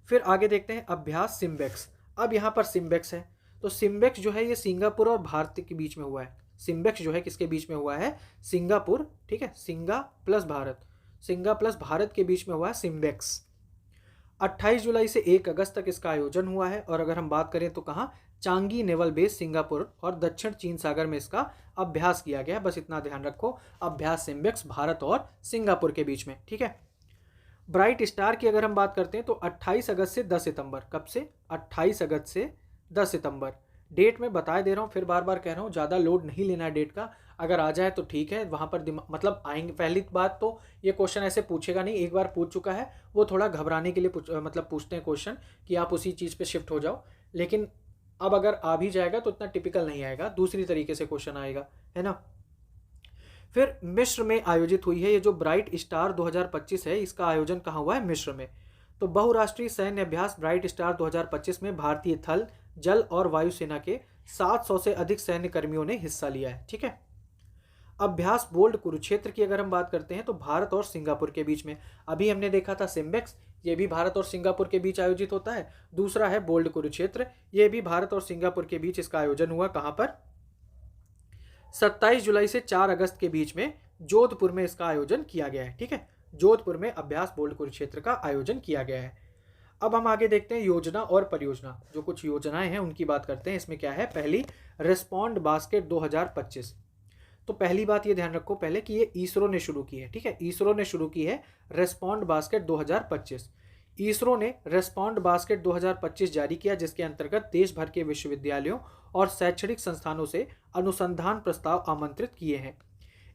S1: फिर आगे देखते हैं अभ्यास सिम्बेक्स। अब यहाँ पर सिम्बेक्स है, तो सिम्बेक्स जो है ये सिंगापुर और भारत के बीच में हुआ है। सिम्बेक्स जो है किसके बीच में हुआ है, सिंगापुर, ठीक है, सिंगा प्लस भारत के बीच में हुआ है सिम्बेक्स। 28 जुलाई से 1 अगस्त तक इसका आयोजन हुआ है। और अगर हम बात करें तो कहाँ, चांगी नेवल बेस सिंगापुर और दक्षिण चीन सागर में इसका अभ्यास किया गया। बस इतना ध्यान रखो, अभ्यास सिम्बेक्स भारत और सिंगापुर के बीच में, ठीक है। ब्राइट स्टार की अगर हम बात करते हैं तो 28 अगस्त से 10 सितंबर, कब से, 28 अगस्त से 10 सितंबर। डेट में बता दे रहा हूँ, फिर बार बार कह रहा हूँ, ज़्यादा लोड नहीं लेना है डेट का, अगर आ जाए तो ठीक है, वहाँ पर मतलब आएंगे। पहली बात तो ये क्वेश्चन ऐसे पूछेगा नहीं, एक बार पूछ चुका है, वो थोड़ा घबराने के लिए मतलब पूछते हैं क्वेश्चन कि आप उसी चीज़ पे शिफ्ट हो जाओ। लेकिन अब अगर आ भी जाएगा तो इतना टिपिकल नहीं आएगा, दूसरी तरीके से क्वेश्चन आएगा, है ना। फिर मिस्र में आयोजित हुई है ये जो ब्राइट स्टार 2025 है, इसका आयोजन कहाँ हुआ है, मिस्र में। तो बहुराष्ट्रीय सैन्य अभ्यास ब्राइट स्टार 2025 में भारतीय थल, जल और वायुसेना के 700 से अधिक सैन्य कर्मियों ने हिस्सा लिया है, ठीक है। अभ्यास बोल्ड कुरुक्षेत्र की अगर हम बात करते हैं तो भारत और सिंगापुर के बीच में, अभी हमने देखा था सिम्बेक्स, ये भी भारत और सिंगापुर के बीच आयोजित होता है। दूसरा है बोल्ड कुरुक्षेत्र, ये भी भारत और सिंगापुर के बीच इसका आयोजन हुआ, कहाँ पर, 27 जुलाई से 4 अगस्त के बीच में जोधपुर में इसका आयोजन किया गया है, ठीक है। जोधपुर में अभ्यास बोल्ड कुरुक्षेत्र का आयोजन किया गया है। अब हम आगे देखते हैं योजना और परियोजना, जो कुछ योजनाएं हैं उनकी बात करते हैं। इसमें क्या है, पहली रिस्पॉन्ड बास्केट 2025। तो पहली बात ये ध्यान रखो पहले कि ये इसरो ने शुरू की है, ठीक है, इसरो ने शुरू की है रिस्पॉन्ड बास्केट 2025। इसरो ने रिस्पॉन्ड बास्केट 2025 जारी किया, जिसके अंतर्गत देश भर के विश्वविद्यालयों और शैक्षणिक संस्थानों से अनुसंधान प्रस्ताव आमंत्रित किए हैं।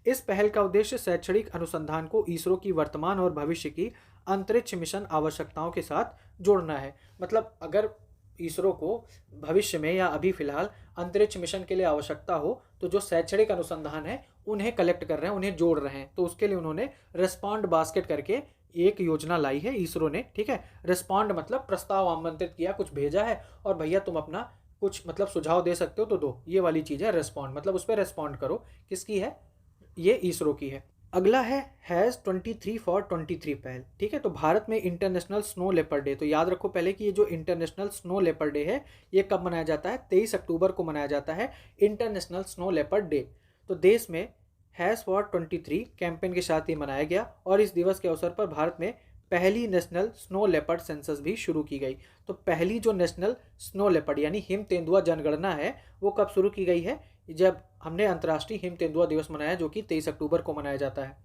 S1: इस पहल का उद्देश्य शैक्षणिक अनुसंधान को इसरो की वर्तमान और भविष्य की अंतरिक्ष मिशन आवश्यकताओं के साथ जोड़ना है। मतलब अगर इसरो को भविष्य में या अभी फिलहाल अंतरिक्ष मिशन के लिए आवश्यकता हो तो जो शैक्षणिक अनुसंधान है उन्हें कलेक्ट कर रहे हैं, उन्हें जोड़ रहे हैं, तो उसके लिए उन्होंने रिस्पॉन्ड बास्केट करके एक योजना लाई है इसरो ने, ठीक है। रिस्पॉन्ड मतलब प्रस्ताव आमंत्रित किया, कुछ भेजा है और भैया तुम अपना कुछ मतलब सुझाव दे सकते हो तो दो, ये वाली चीज़ है रिस्पॉन्ड, मतलब उस पर रिस्पॉन्ड करो। किसकी है, ये इसरो की है। अगला है हैज़ 23 फॉर 23 पहल, ठीक है। तो भारत में इंटरनेशनल स्नो लेपर्ड डे, तो याद रखो पहले कि ये जो इंटरनेशनल स्नो लेपर्ड डे है ये कब मनाया जाता है, 23 अक्टूबर को मनाया जाता है इंटरनेशनल स्नो लेपर्ड डे। तो देश में हैज़ फॉर 23 कैंपेन के साथ ही मनाया गया और इस दिवस के अवसर पर भारत में पहली नेशनल स्नो लेपर्ड सेंसस भी शुरू की गई। तो पहली जो नेशनल स्नो लेपर्ड यानी हिम तेंदुआ जनगणना है वो कब शुरू की गई है, जब हमने अंतर्राष्ट्रीय हिम तेंदुआ दिवस मनाया जो कि 23 अक्टूबर को मनाया जाता है।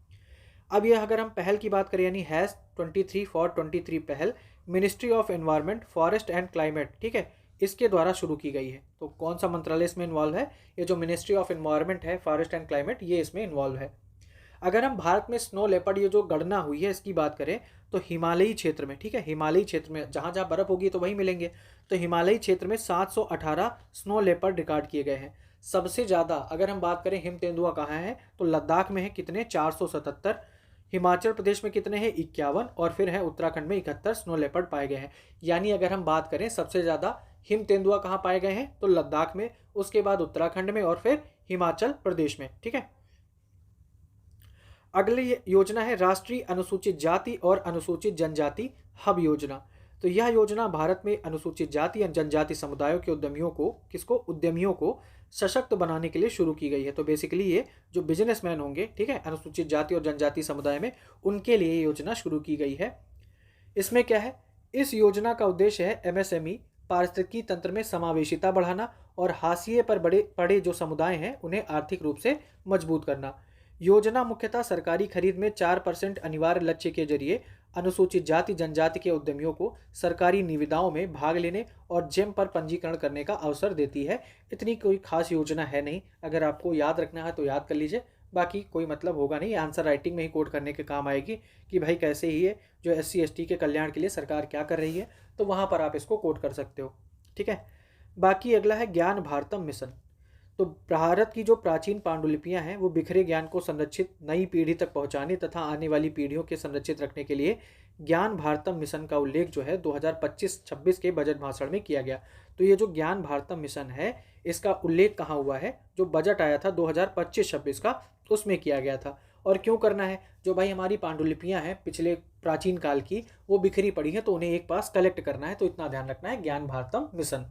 S1: अब यह अगर हम पहल की बात करें यानी हैज़ 23 फॉर 23 पहल ministry of environment forest and climate, ठीक है, इसके द्वारा शुरू की गई है। तो कौन सा मंत्रालय इसमें इन्वॉल्व है, ये जो मिनिस्ट्री ऑफ एनवायरनमेंट है फॉरेस्ट एंड क्लाइमेट, ये इसमें इन्वॉल्व है। अगर हम भारत में स्नो लेपर्ड ये जो गणना हुई है इसकी बात करें तो हिमालयी क्षेत्र में, ठीक है, हिमालयी क्षेत्र में जहाँ जहाँ बर्फ होगी तो वहीं मिलेंगे, तो हिमालयी क्षेत्र में 718 स्नो लेपर्ड रिकॉर्ड किए गए हैं। सबसे ज़्यादा अगर हम बात करें हिम तेंदुआ कहाँ है तो लद्दाख में है, कितने, 477, हिमाचल प्रदेश में कितने हैं, 51, और फिर है उत्तराखंड में 71 स्नो लेपर्ड पाए गए हैं। यानी अगर हम बात करें सबसे ज़्यादा हिम तेंदुआ कहाँ पाए गए हैं तो लद्दाख में, उसके बाद उत्तराखंड में और फिर हिमाचल प्रदेश में, ठीक है। अगली योजना है राष्ट्रीय अनुसूचित जाति और अनुसूचित जनजाति हब योजना। तो यह योजना भारत में अनुसूचित जाति या जनजाति समुदायों के उद्यमियों को सशक्त बनाने के लिए शुरू की गई है। तो बेसिकली ये जो बिजनेसमैन होंगे, ठीक है, अनुसूचित जाति और जनजाति समुदाय में, उनके लिए ये योजना शुरू की गई है। इसमें क्या है, इस योजना का उद्देश्य है एमएसएमई पारिस्थितिकी तंत्र में समावेशिता बढ़ाना और हाशिए पर बड़े पड़े जो समुदाय हैं उन्हें आर्थिक रूप से मजबूत करना। योजना मुख्यतः सरकारी खरीद में 4% अनिवार्य लक्ष्य के जरिए अनुसूचित जाति जनजाति के उद्यमियों को सरकारी निविदाओं में भाग लेने और जेम पर पंजीकरण करने का अवसर देती है। इतनी कोई खास योजना है नहीं, अगर आपको याद रखना है तो याद कर लीजिए, बाकी कोई मतलब होगा नहीं। आंसर राइटिंग में ही कोड करने के काम आएगी कि भाई कैसे ही है जो SC ST के कल्याण के लिए सरकार क्या कर रही है, तो वहाँ पर आप इसको कोड कर सकते हो, ठीक है। बाकी अगला है ज्ञान भारतम मिशन। तो भारत की जो प्राचीन पांडुलिपियां हैं वो बिखरे ज्ञान को संरक्षित नई पीढ़ी तक पहुंचाने तथा आने वाली पीढ़ियों के संरक्षित रखने के लिए ज्ञान भारतम मिशन का उल्लेख जो है 2025-26 के बजट भाषण में किया गया। तो ये जो ज्ञान भारतम मिशन है इसका उल्लेख कहाँ हुआ है, जो बजट आया था 2025-26 का, उसमें किया गया था। और क्यों करना है, जो भाई हमारी पांडुलिपियां हैं पिछले प्राचीन काल की वो बिखरी पड़ी हैं, तो उन्हें एक पास कलेक्ट करना है, तो इतना ध्यान रखना है, ज्ञान भारतम मिशन।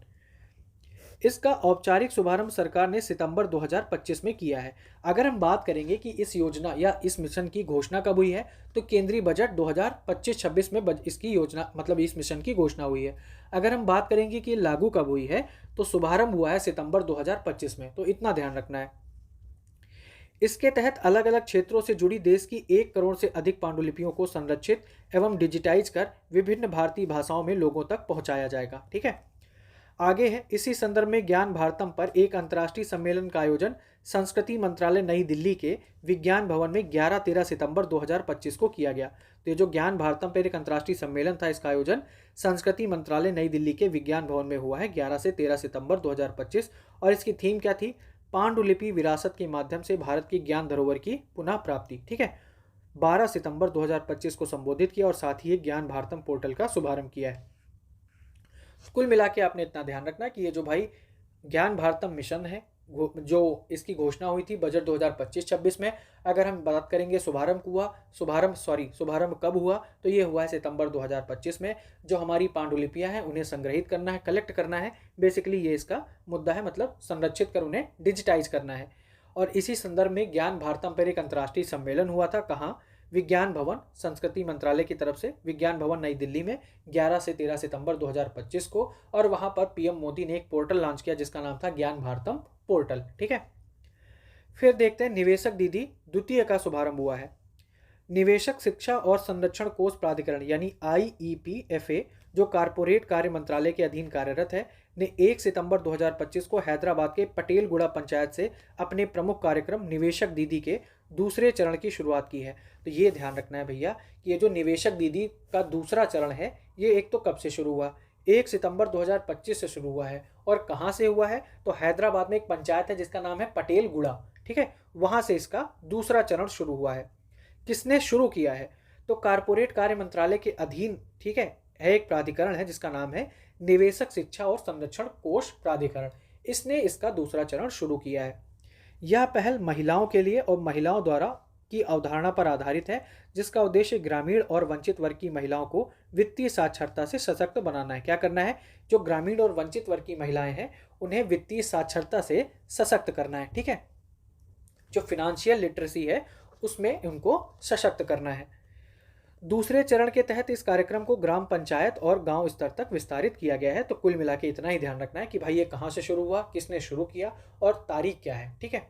S1: इसका औपचारिक शुभारंभ सरकार ने सितंबर 2025 में किया है। अगर हम बात करेंगे कि इस योजना या इस मिशन की घोषणा कब हुई है, तो केंद्रीय बजट 2025-26 में इसकी योजना मतलब इस मिशन की घोषणा हुई है। अगर हम बात करेंगे कि लागू कब हुई है, तो शुभारंभ हुआ है सितंबर 2025 में, तो इतना ध्यान रखना है। इसके तहत अलग अलग क्षेत्रों से जुड़ी देश की 1 करोड़ से अधिक पांडुलिपियों को संरक्षित एवं डिजिटाइज कर विभिन्न भारतीय भाषाओं में लोगों तक पहुंचाया जाएगा, ठीक है। आगे है, इसी संदर्भ में ज्ञान भारतम पर एक अंतर्राष्ट्रीय सम्मेलन का आयोजन संस्कृति मंत्रालय नई दिल्ली के विज्ञान भवन में 11-13 सितंबर 2025 को किया गया। तो ये जो ज्ञान भारतम पर एक अंतर्राष्ट्रीय सम्मेलन था, इसका आयोजन संस्कृति मंत्रालय नई दिल्ली के विज्ञान भवन में हुआ है 11 से 13 सितंबर 2025। और इसकी थीम क्या थी, पांडुलिपि विरासत के माध्यम से भारत की ज्ञान धरोहर की पुनः प्राप्ति, ठीक है। 12 सितंबर 2025 को संबोधित किया और साथ ही ज्ञान भारतम पोर्टल का शुभारंभ किया है। कुल मिला के आपने इतना ध्यान रखना कि ये जो भाई ज्ञान भारतम मिशन है, जो इसकी घोषणा हुई थी बजट 2025-26 में, अगर हम बात करेंगे शुभारंभ कब हुआ, तो ये हुआ है सितंबर 2025 में। जो हमारी पांडुलिपियां हैं उन्हें संग्रहित करना है, कलेक्ट करना है, बेसिकली ये इसका मुद्दा है, मतलब संरक्षित कर उन्हें डिजिटाइज करना है। और इसी संदर्भ में ज्ञान भारतम पर एक अंतर्राष्ट्रीय सम्मेलन हुआ था, कहाँ, विज्ञान भवन, संस्कृति मंत्रालय की तरफ से विज्ञान भवन नई दिल्ली में 11 से 13 सितंबर 2025 को। और वहां पर PM मोदी ने एक पोर्टल लॉन्च किया जिसका नाम था ज्ञान भारतम पोर्टल, ठीक है। फिर देखते हैं निवेशक दीदी द्वितीय का शुभारंभ हुआ है। निवेशक शिक्षा और संरक्षण कोष प्राधिकरण यानी IEPFA, जो कारपोरेट कार्य मंत्रालय के अधीन कार्यरत है, ने 1 सितंबर 2025 को हैदराबाद के पटेलगुड़ा पंचायत से अपने प्रमुख कार्यक्रम निवेशक दीदी के दूसरे चरण की शुरुआत की है। तो ये ध्यान रखना है भैया कि ये जो निवेशक दीदी का दूसरा चरण है, ये एक तो कब से शुरू हुआ, 1 सितंबर 2025 से शुरू हुआ है। और कहाँ से हुआ है, तो हैदराबाद में एक पंचायत है जिसका नाम है पटेलगुड़ा, ठीक है, वहाँ से इसका दूसरा चरण शुरू हुआ है। किसने शुरू किया है, तो कारपोरेट कार्य मंत्रालय के अधीन, ठीक है, एक प्राधिकरण है जिसका नाम है निवेशक शिक्षा और संरक्षण कोष प्राधिकरण, इसने इसका दूसरा चरण शुरू किया है। यह पहल महिलाओं के लिए और महिलाओं द्वारा की अवधारणा पर आधारित है, जिसका उद्देश्य ग्रामीण और वंचित वर्ग की महिलाओं को वित्तीय साक्षरता से सशक्त बनाना है। क्या करना है, जो ग्रामीण और वंचित वर्ग की महिलाएं हैं उन्हें वित्तीय साक्षरता से सशक्त करना है, ठीक है, जो फिनेंशियल लिटरेसी है उसमें उनको सशक्त करना है। दूसरे चरण के तहत इस कार्यक्रम को ग्राम पंचायत और गांव स्तर तक विस्तारित किया गया है। तो कुल मिला के इतना ही ध्यान रखना है कि भाई ये कहाँ से शुरू हुआ, किसने शुरू किया और तारीख क्या है, ठीक है।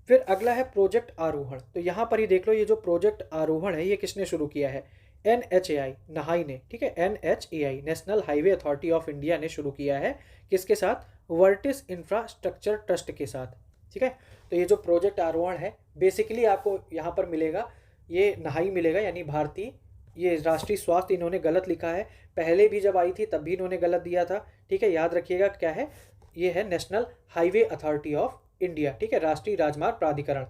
S1: फिर अगला है प्रोजेक्ट आरोहण। तो यहाँ पर ही देख लो, ये जो प्रोजेक्ट आरोहण है ये किसने शुरू किया है, NHAI नहाई ने, ठीक है, NHAI national highway authority of India ने शुरू किया है। किसके साथ, वर्टिस इंफ्रास्ट्रक्चर ट्रस्ट के साथ, ठीक है। तो ये जो प्रोजेक्ट आरोहण है बेसिकली आपको यहाँ पर मिलेगा, ये नहाई मिलेगा यानी भारतीय, ये राष्ट्रीय स्वास्थ्य इन्होंने गलत लिखा है, पहले भी जब आई थी तब भी इन्होंने गलत दिया था, ठीक है, याद रखिएगा क्या है, ये है national highway authority of India, ठीक है, राष्ट्रीय राजमार्ग प्राधिकरण।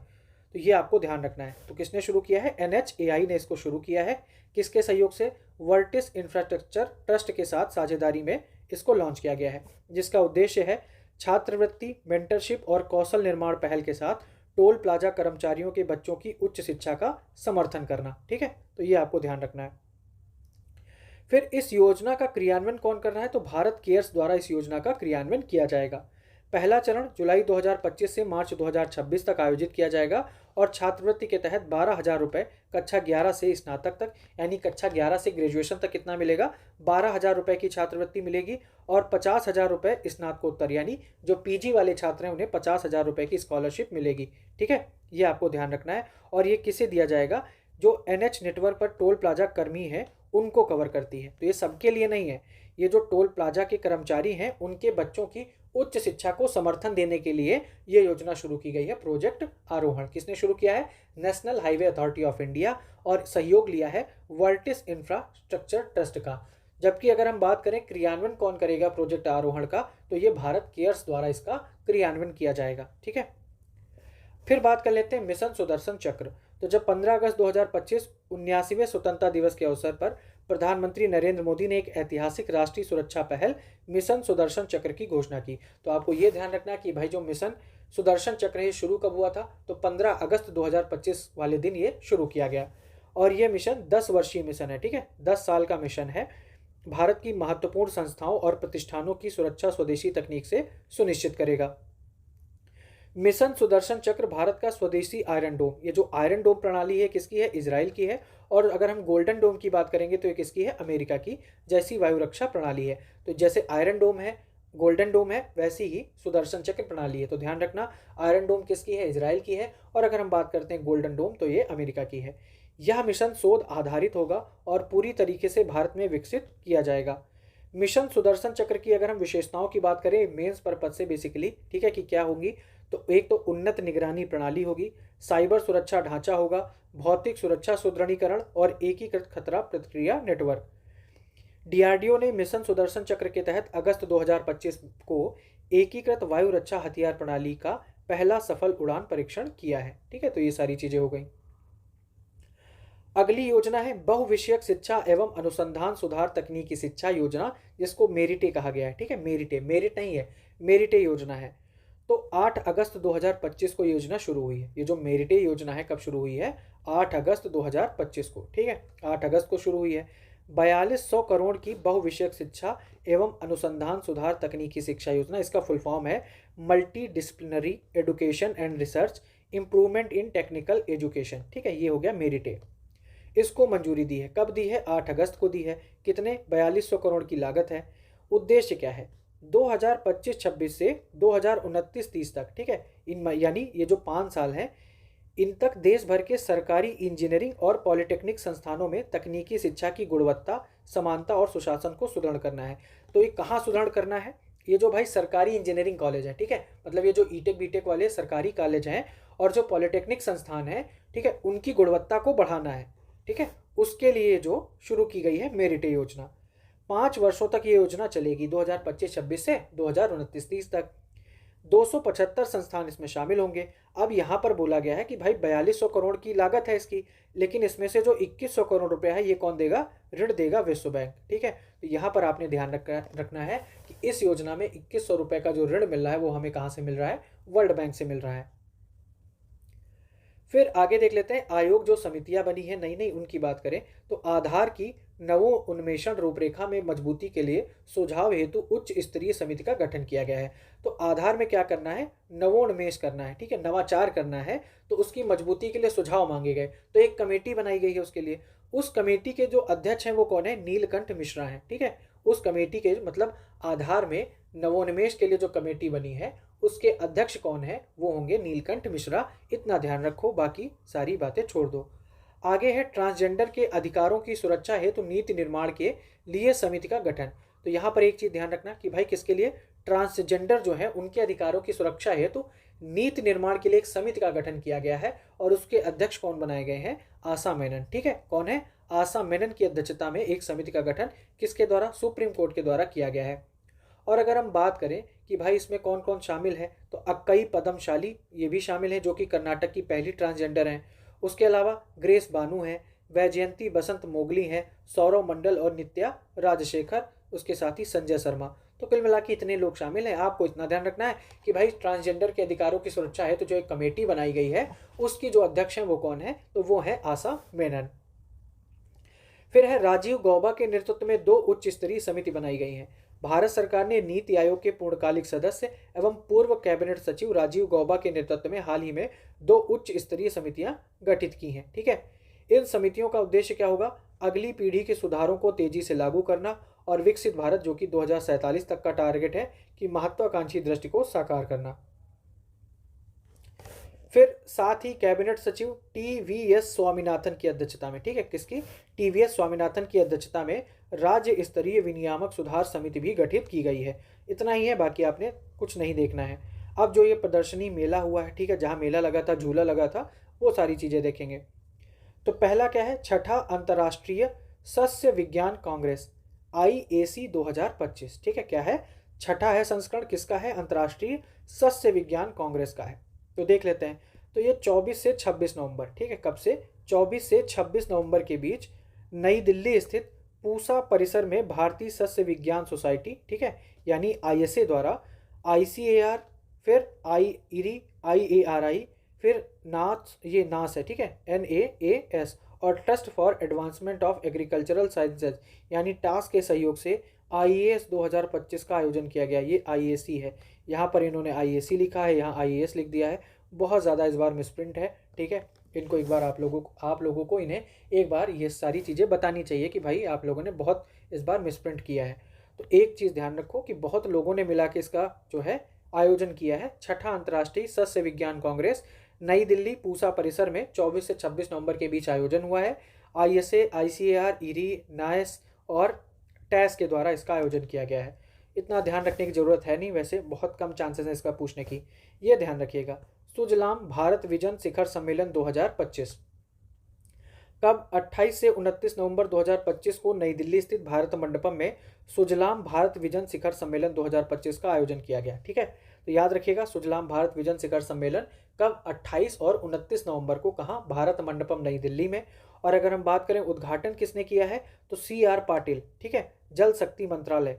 S1: तो ये आपको ध्यान रखना है। तो किसने शुरू किया है, NHAI ने इसको शुरू किया है। किसके सहयोग से, वर्टिस इंफ्रास्ट्रक्चर ट्रस्ट के साथ साझेदारी में इसको लॉन्च किया गया है, जिसका उद्देश्य है छात्रवृत्ति, मेंटरशिप और कौशल निर्माण पहल के साथ टोल प्लाजा कर्मचारियों के बच्चों की उच्च शिक्षा का समर्थन करना, ठीक है। तो ये आपको ध्यान रखना है। फिर इस योजना का क्रियान्वयन कौन कर रहा है, तो भारत केयर्स द्वारा इस योजना का क्रियान्वयन किया जाएगा। पहला चरण जुलाई 2025 से मार्च 2026 तक आयोजित किया जाएगा और छात्रवृत्ति के तहत 12,000 रुपये कक्षा 11 से स्नातक तक, यानी कक्षा 11 से ग्रेजुएशन तक कितना मिलेगा, 12,000 रुपये की छात्रवृत्ति मिलेगी और 50,000 रुपये स्नातकोत्तर यानी जो पीजी वाले छात्र हैं उन्हें 50,000 रुपये की स्कॉलरशिप मिलेगी। ठीक है, ये आपको ध्यान रखना है। और ये किसे दिया जाएगा, जो एनएच नेटवर्क पर टोल प्लाजा कर्मी हैं उनको कवर करती है। तो ये सबके लिए नहीं है, ये जो टोल प्लाजा के कर्मचारी हैं उनके बच्चों की उच्च शिक्षा को समर्थन देने के लिए ये योजना शुरू की गई है, प्रोजेक्ट आरोहण। किसने शुरू किया है, national highway authority of India, और सहयोग लिया है वर्टिस इंफ्रास्ट्रक्चर ट्रस्ट का। जबकि अगर हम बात करें क्रियान्वयन कौन करेगा प्रोजेक्ट आरोहण का, तो ये भारत केयर्स द्वारा इसका क्रियान्वयन किया जाएगा। ठीक है, फिर बात कर लेते हैं मिशन सुदर्शन चक्र। तो जब 15 अगस्त 2025 79वें स्वतंत्रता दिवस के अवसर पर प्रधानमंत्री नरेंद्र मोदी ने एक ऐतिहासिक राष्ट्रीय सुरक्षा पहल मिशन सुदर्शन चक्र की घोषणा की। तो आपको ये ध्यान रखना कि भाई जो मिशन सुदर्शन चक्र ये शुरू कब हुआ था, तो 15 अगस्त 2025 वाले दिन ये शुरू किया गया। और ये मिशन 10 वर्षीय मिशन है। ठीक है, 10 साल का मिशन है। भारत की महत्वपूर्ण संस्थाओं और प्रतिष्ठानों की सुरक्षा स्वदेशी तकनीक से सुनिश्चित करेगा। मिशन सुदर्शन चक्र भारत का स्वदेशी आयरन डोम, ये जो आयरन डोम प्रणाली है किसकी है, इजराइल की है। और अगर हम गोल्डन डोम की बात करेंगे तो ये किसकी है, अमेरिका की, जैसी वायु रक्षा प्रणाली है। तो जैसे आयरन डोम है, गोल्डन डोम है, वैसी ही सुदर्शन चक्र प्रणाली है। तो ध्यान रखना, आयरन डोम किसकी है, इजराइल की है। और अगर हम बात करते हैं गोल्डन डोम तो ये अमेरिका की है। यह मिशन शोध आधारित होगा और पूरी तरीके से भारत में विकसित किया जाएगा। मिशन सुदर्शन चक्र की अगर हम विशेषताओं की बात करें मेंस पर्पज से बेसिकली, ठीक है, कि क्या होंगी, तो एक तो उन्नत निगरानी प्रणाली होगी, साइबर सुरक्षा ढांचा होगा, भौतिक सुरक्षा सुदृढ़ीकरण और एकीकृत खतरा प्रतिक्रिया नेटवर्क। डीआरडीओ ने मिशन सुदर्शन चक्र के तहत अगस्त 2025 को एकीकृत वायु रक्षा हथियार प्रणाली का पहला सफल उड़ान परीक्षण किया है। ठीक है, तो ये सारी चीजें हो गई। अगली योजना है बहुविषयक शिक्षा एवं अनुसंधान सुधार तकनीकी शिक्षा योजना, जिसको मेरिटे कहा गया है। ठीक है, मेरिटे, मेरिट नहीं है, मेरिटे योजना है। तो 8 अगस्त 2025 को योजना शुरू हुई है। ये जो मेरिटे योजना है कब शुरू हुई है, 8 अगस्त 2025 को। ठीक है, 8 अगस्त को शुरू हुई है। 4200 करोड़ की बहुविषयक शिक्षा एवं अनुसंधान सुधार तकनीकी शिक्षा योजना, इसका फुल फॉर्म है multi disciplinary education and research improvement in technical education. ठीक है, ये हो गया मेरिटे। इसको मंजूरी दी है, कब दी है, 8 अगस्त को दी है। कितने, 4200 करोड़ की लागत है। उद्देश्य क्या है, 2025-26 से 2029-30 तक, ठीक है, इन यानी ये जो 5 साल हैं इन तक देश भर के सरकारी इंजीनियरिंग और पॉलिटेक्निक संस्थानों में तकनीकी शिक्षा की गुणवत्ता, समानता और सुशासन को सुदृढ़ करना है। तो ये कहाँ सुदृढ़ करना है, ये जो भाई सरकारी इंजीनियरिंग कॉलेज है, ठीक है, मतलब ये जो ईटेक बीटेक वाले सरकारी कॉलेज हैं और जो पॉलिटेक्निक संस्थान है, ठीक है, उनकी गुणवत्ता को बढ़ाना है। ठीक है, उसके लिए जो शुरू की गई है मेरिटे योजना। 5 वर्षों तक ये योजना चलेगी, 2025-26 से 2029-30 तक। 275 संस्थान इसमें शामिल होंगे। अब यहाँ पर बोला गया है कि भाई 4200 करोड़ की लागत है इसकी, लेकिन इसमें से जो 2100 करोड़ रुपया है ये कौन देगा, ऋण देगा विश्व बैंक। ठीक है, तो यहाँ पर आपने ध्यान रखना है कि इस योजना में 2100 रुपये का जो ऋण मिल रहा है वो हमें कहाँ से मिल रहा है, वर्ल्ड बैंक से मिल रहा है। फिर आगे देख लेते हैं आयोग जो समितियां बनी है नई नई, उनकी बात करें तो आधार की नवोन्मेषण रूपरेखा में मजबूती के लिए सुझाव हेतु उच्च स्तरीय समिति का गठन किया गया है। तो आधार में क्या करना है, नवोन्मेष करना है, ठीक है, नवाचार करना है, तो उसकी मजबूती के लिए सुझाव मांगे गए। तो एक कमेटी बनाई गई है उसके लिए। उस कमेटी के जो अध्यक्ष हैं वो कौन है, नीलकंठ मिश्रा हैं। ठीक है, उस कमेटी के मतलब आधार में नवोन्मेष के लिए जो कमेटी बनी है उसके अध्यक्ष कौन है, वो होंगे नीलकंठ मिश्रा। इतना ध्यान रखो, बाकी सारी बातें छोड़ दो। आगे है ट्रांसजेंडर के अधिकारों की सुरक्षा हेतु नीति निर्माण के लिए समिति का गठन। तो यहाँ पर एक चीज ध्यान रखना कि भाई किसके लिए, ट्रांसजेंडर जो है उनके अधिकारों की सुरक्षा हेतु नीति निर्माण के लिए एक समिति का गठन किया गया है और उसके अध्यक्ष कौन बनाए गए हैं, आशा मेनन। ठीक है, कौन है, आशा मेनन की अध्यक्षता में एक समिति का गठन किसके द्वारा, सुप्रीम कोर्ट के द्वारा किया गया है। और अगर हम बात करें कि भाई इसमें कौन कौन शामिल है, तो अक्कई पदमशाली ये भी शामिल है जो कि कर्नाटक की पहली ट्रांसजेंडर हैं। उसके अलावा ग्रेस बानू है, वैजयंती बसंत मोगली हैं, सौरव मंडल और नित्या राजशेखर, उसके साथ ही संजय शर्मा। तो कुल मिला के इतने लोग शामिल हैं। आपको इतना ध्यान रखना है कि भाई ट्रांसजेंडर के अधिकारों की सुरक्षा है तो जो एक कमेटी बनाई गई है उसकी जो अध्यक्ष हैं वो कौन है, तो वो है आशा मेनन। फिर है राजीव गौबा के नेतृत्व में 2 उच्च स्तरीय समिति बनाई गई हैं। भारत सरकार ने नीति आयोग के पूर्णकालिक सदस्य एवं पूर्व कैबिनेट सचिव राजीव गौबा के नेतृत्व में हाल ही में 2 उच्च स्तरीय समितियां गठित की हैं। ठीक है, इन समितियों का उद्देश्य क्या होगा? अगली पीढ़ी के सुधारों को तेजी से लागू करना और विकसित भारत, जो कि 2047 तक का टारगेट है, कि महत्वाकांक्षी दृष्टि को साकार करना। फिर साथ ही कैबिनेट सचिव टीवीएस स्वामीनाथन की अध्यक्षता में, ठीक है, किसकी? टीवीएस स्वामीनाथन की अध्यक्षता में राज्य स्तरीय विनियामक सुधार समिति भी गठित की गई है। इतना ही है, बाकी आपने कुछ नहीं देखना है। अब जो ये प्रदर्शनी मेला हुआ है, ठीक है, जहाँ मेला लगा था, झूला लगा था, वो सारी चीज़ें देखेंगे। तो पहला क्या है? छठा अंतर्राष्ट्रीय सस्य विज्ञान कांग्रेस IAC 2025। ठीक है, क्या है? छठा है संस्करण, किसका है? अंतर्राष्ट्रीय सस्य विज्ञान कांग्रेस का है। तो देख लेते हैं। तो ये 24 से 26 नवंबर, ठीक है, कब से? 24 से 26 नवंबर के बीच नई दिल्ली स्थित पूसा परिसर में भारतीय सस्य विज्ञान सोसाइटी, ठीक है, यानी ISA द्वारा ICAR, फिर IARI, फिर नास, ये नास है, ठीक है, NAAS, और trust for advancement of agricultural sciences यानी टास्क के सहयोग से IAS 2025 का आयोजन किया गया। ये IAC है, यहाँ पर इन्होंने IAC लिखा है, यहाँ IAS लिख दिया है। बहुत ज़्यादा इस बार मिसप्रिंट है, ठीक है। इनको एक बार आप लोगों को इन्हें एक बार ये सारी चीज़ें बतानी चाहिए कि भाई आप लोगों ने बहुत इस बार मिसप्रिंट किया है। तो एक चीज़ ध्यान रखो कि बहुत लोगों ने मिला के इसका जो है आयोजन किया है। छठा अंतर्राष्ट्रीय सस्य विज्ञान कांग्रेस नई दिल्ली पूसा परिसर में 24 से 26 नवंबर के बीच आयोजन हुआ है। ISA, ICAR, IRI, NAS और TAS के द्वारा इसका आयोजन किया गया है। इतना ध्यान रखने की जरूरत है नहीं, वैसे बहुत कम चांसेस है इसका पूछने की, ये ध्यान रखिएगा। सुजलाम भारत विजन शिखर सम्मेलन 2025 कब? 28 से 29 नवंबर 2025 को नई दिल्ली स्थित भारत मंडपम में सुजलाम भारत विजन शिखर सम्मेलन 2025 का आयोजन किया गया। ठीक है, तो याद रखिएगा सुजलाम भारत विजन शिखर सम्मेलन कब? 28 और 29 नवंबर को। कहाँ? भारत मंडपम नई दिल्ली में। और अगर हम बात करें उद्घाटन किसने किया है, तो CR पाटिल, ठीक है, जल शक्ति मंत्रालय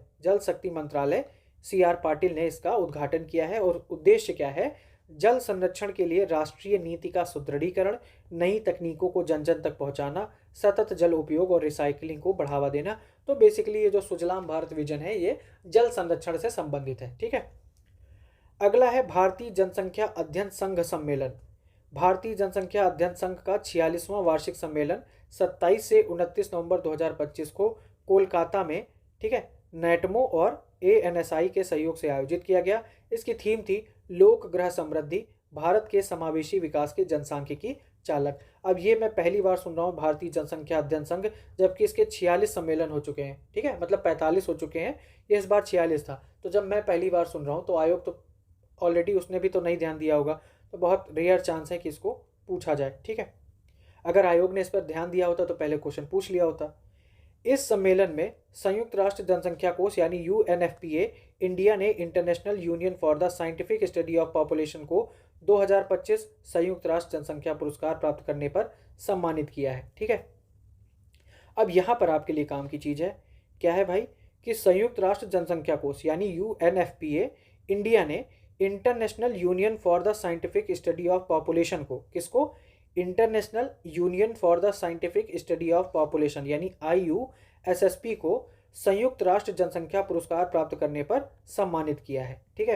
S1: CR पाटिल ने इसका उद्घाटन किया है। और उद्देश्य क्या है? जल संरक्षण के लिए राष्ट्रीय नीति का सुदृढ़ीकरण, नई तकनीकों को जन जन तक पहुंचाना, सतत जल उपयोग और रिसाइकलिंग को बढ़ावा देना। तो बेसिकली ये जो सुजलाम भारत विजन है ये जल संरक्षण से संबंधित है। ठीक है, अगला है भारतीय जनसंख्या अध्ययन संघ सम्मेलन। भारतीय जनसंख्या अध्ययन संघ का 46वां वार्षिक सम्मेलन 27 से 29 नवंबर 2025 को कोलकाता में, ठीक है, नेटमो और ANSI के सहयोग से आयोजित किया गया। इसकी थीम थी लोक ग्रह समृद्धि, भारत के समावेशी विकास के जनसांख्यिकी चालक। अब ये मैं पहली बार सुन रहा हूँ भारतीय जनसंख्या अध्ययन संघ, जबकि इसके 46 सम्मेलन हो चुके हैं। ठीक है, मतलब 45 हो चुके हैं, ये इस बार 46 था। तो जब मैं पहली बार सुन रहा हूँ तो आयोग तो ऑलरेडी उसने भी तो नहीं ध्यान दिया होगा, तो बहुत रेयर चांस है कि इसको पूछा जाए। ठीक है, अगर आयोग ने इस पर ध्यान दिया होता तो पहले क्वेश्चन पूछ लिया होता। इस सम्मेलन में संयुक्त राष्ट्र जनसंख्या कोष यानी UNFPA इंडिया ने international union for the scientific study of population को 2025 संयुक्त राष्ट्र जनसंख्या पुरस्कार प्राप्त करने पर सम्मानित किया है। ठीक है, अब यहाँ पर आपके लिए काम की चीज़ है, क्या है भाई, कि संयुक्त राष्ट्र जनसंख्या कोष यानी UNFPA इंडिया ने international union for the scientific study of population को, किसको? International union for the scientific study of population यानी IUSSP को संयुक्त राष्ट्र जनसंख्या पुरस्कार प्राप्त करने पर सम्मानित किया है। ठीक है,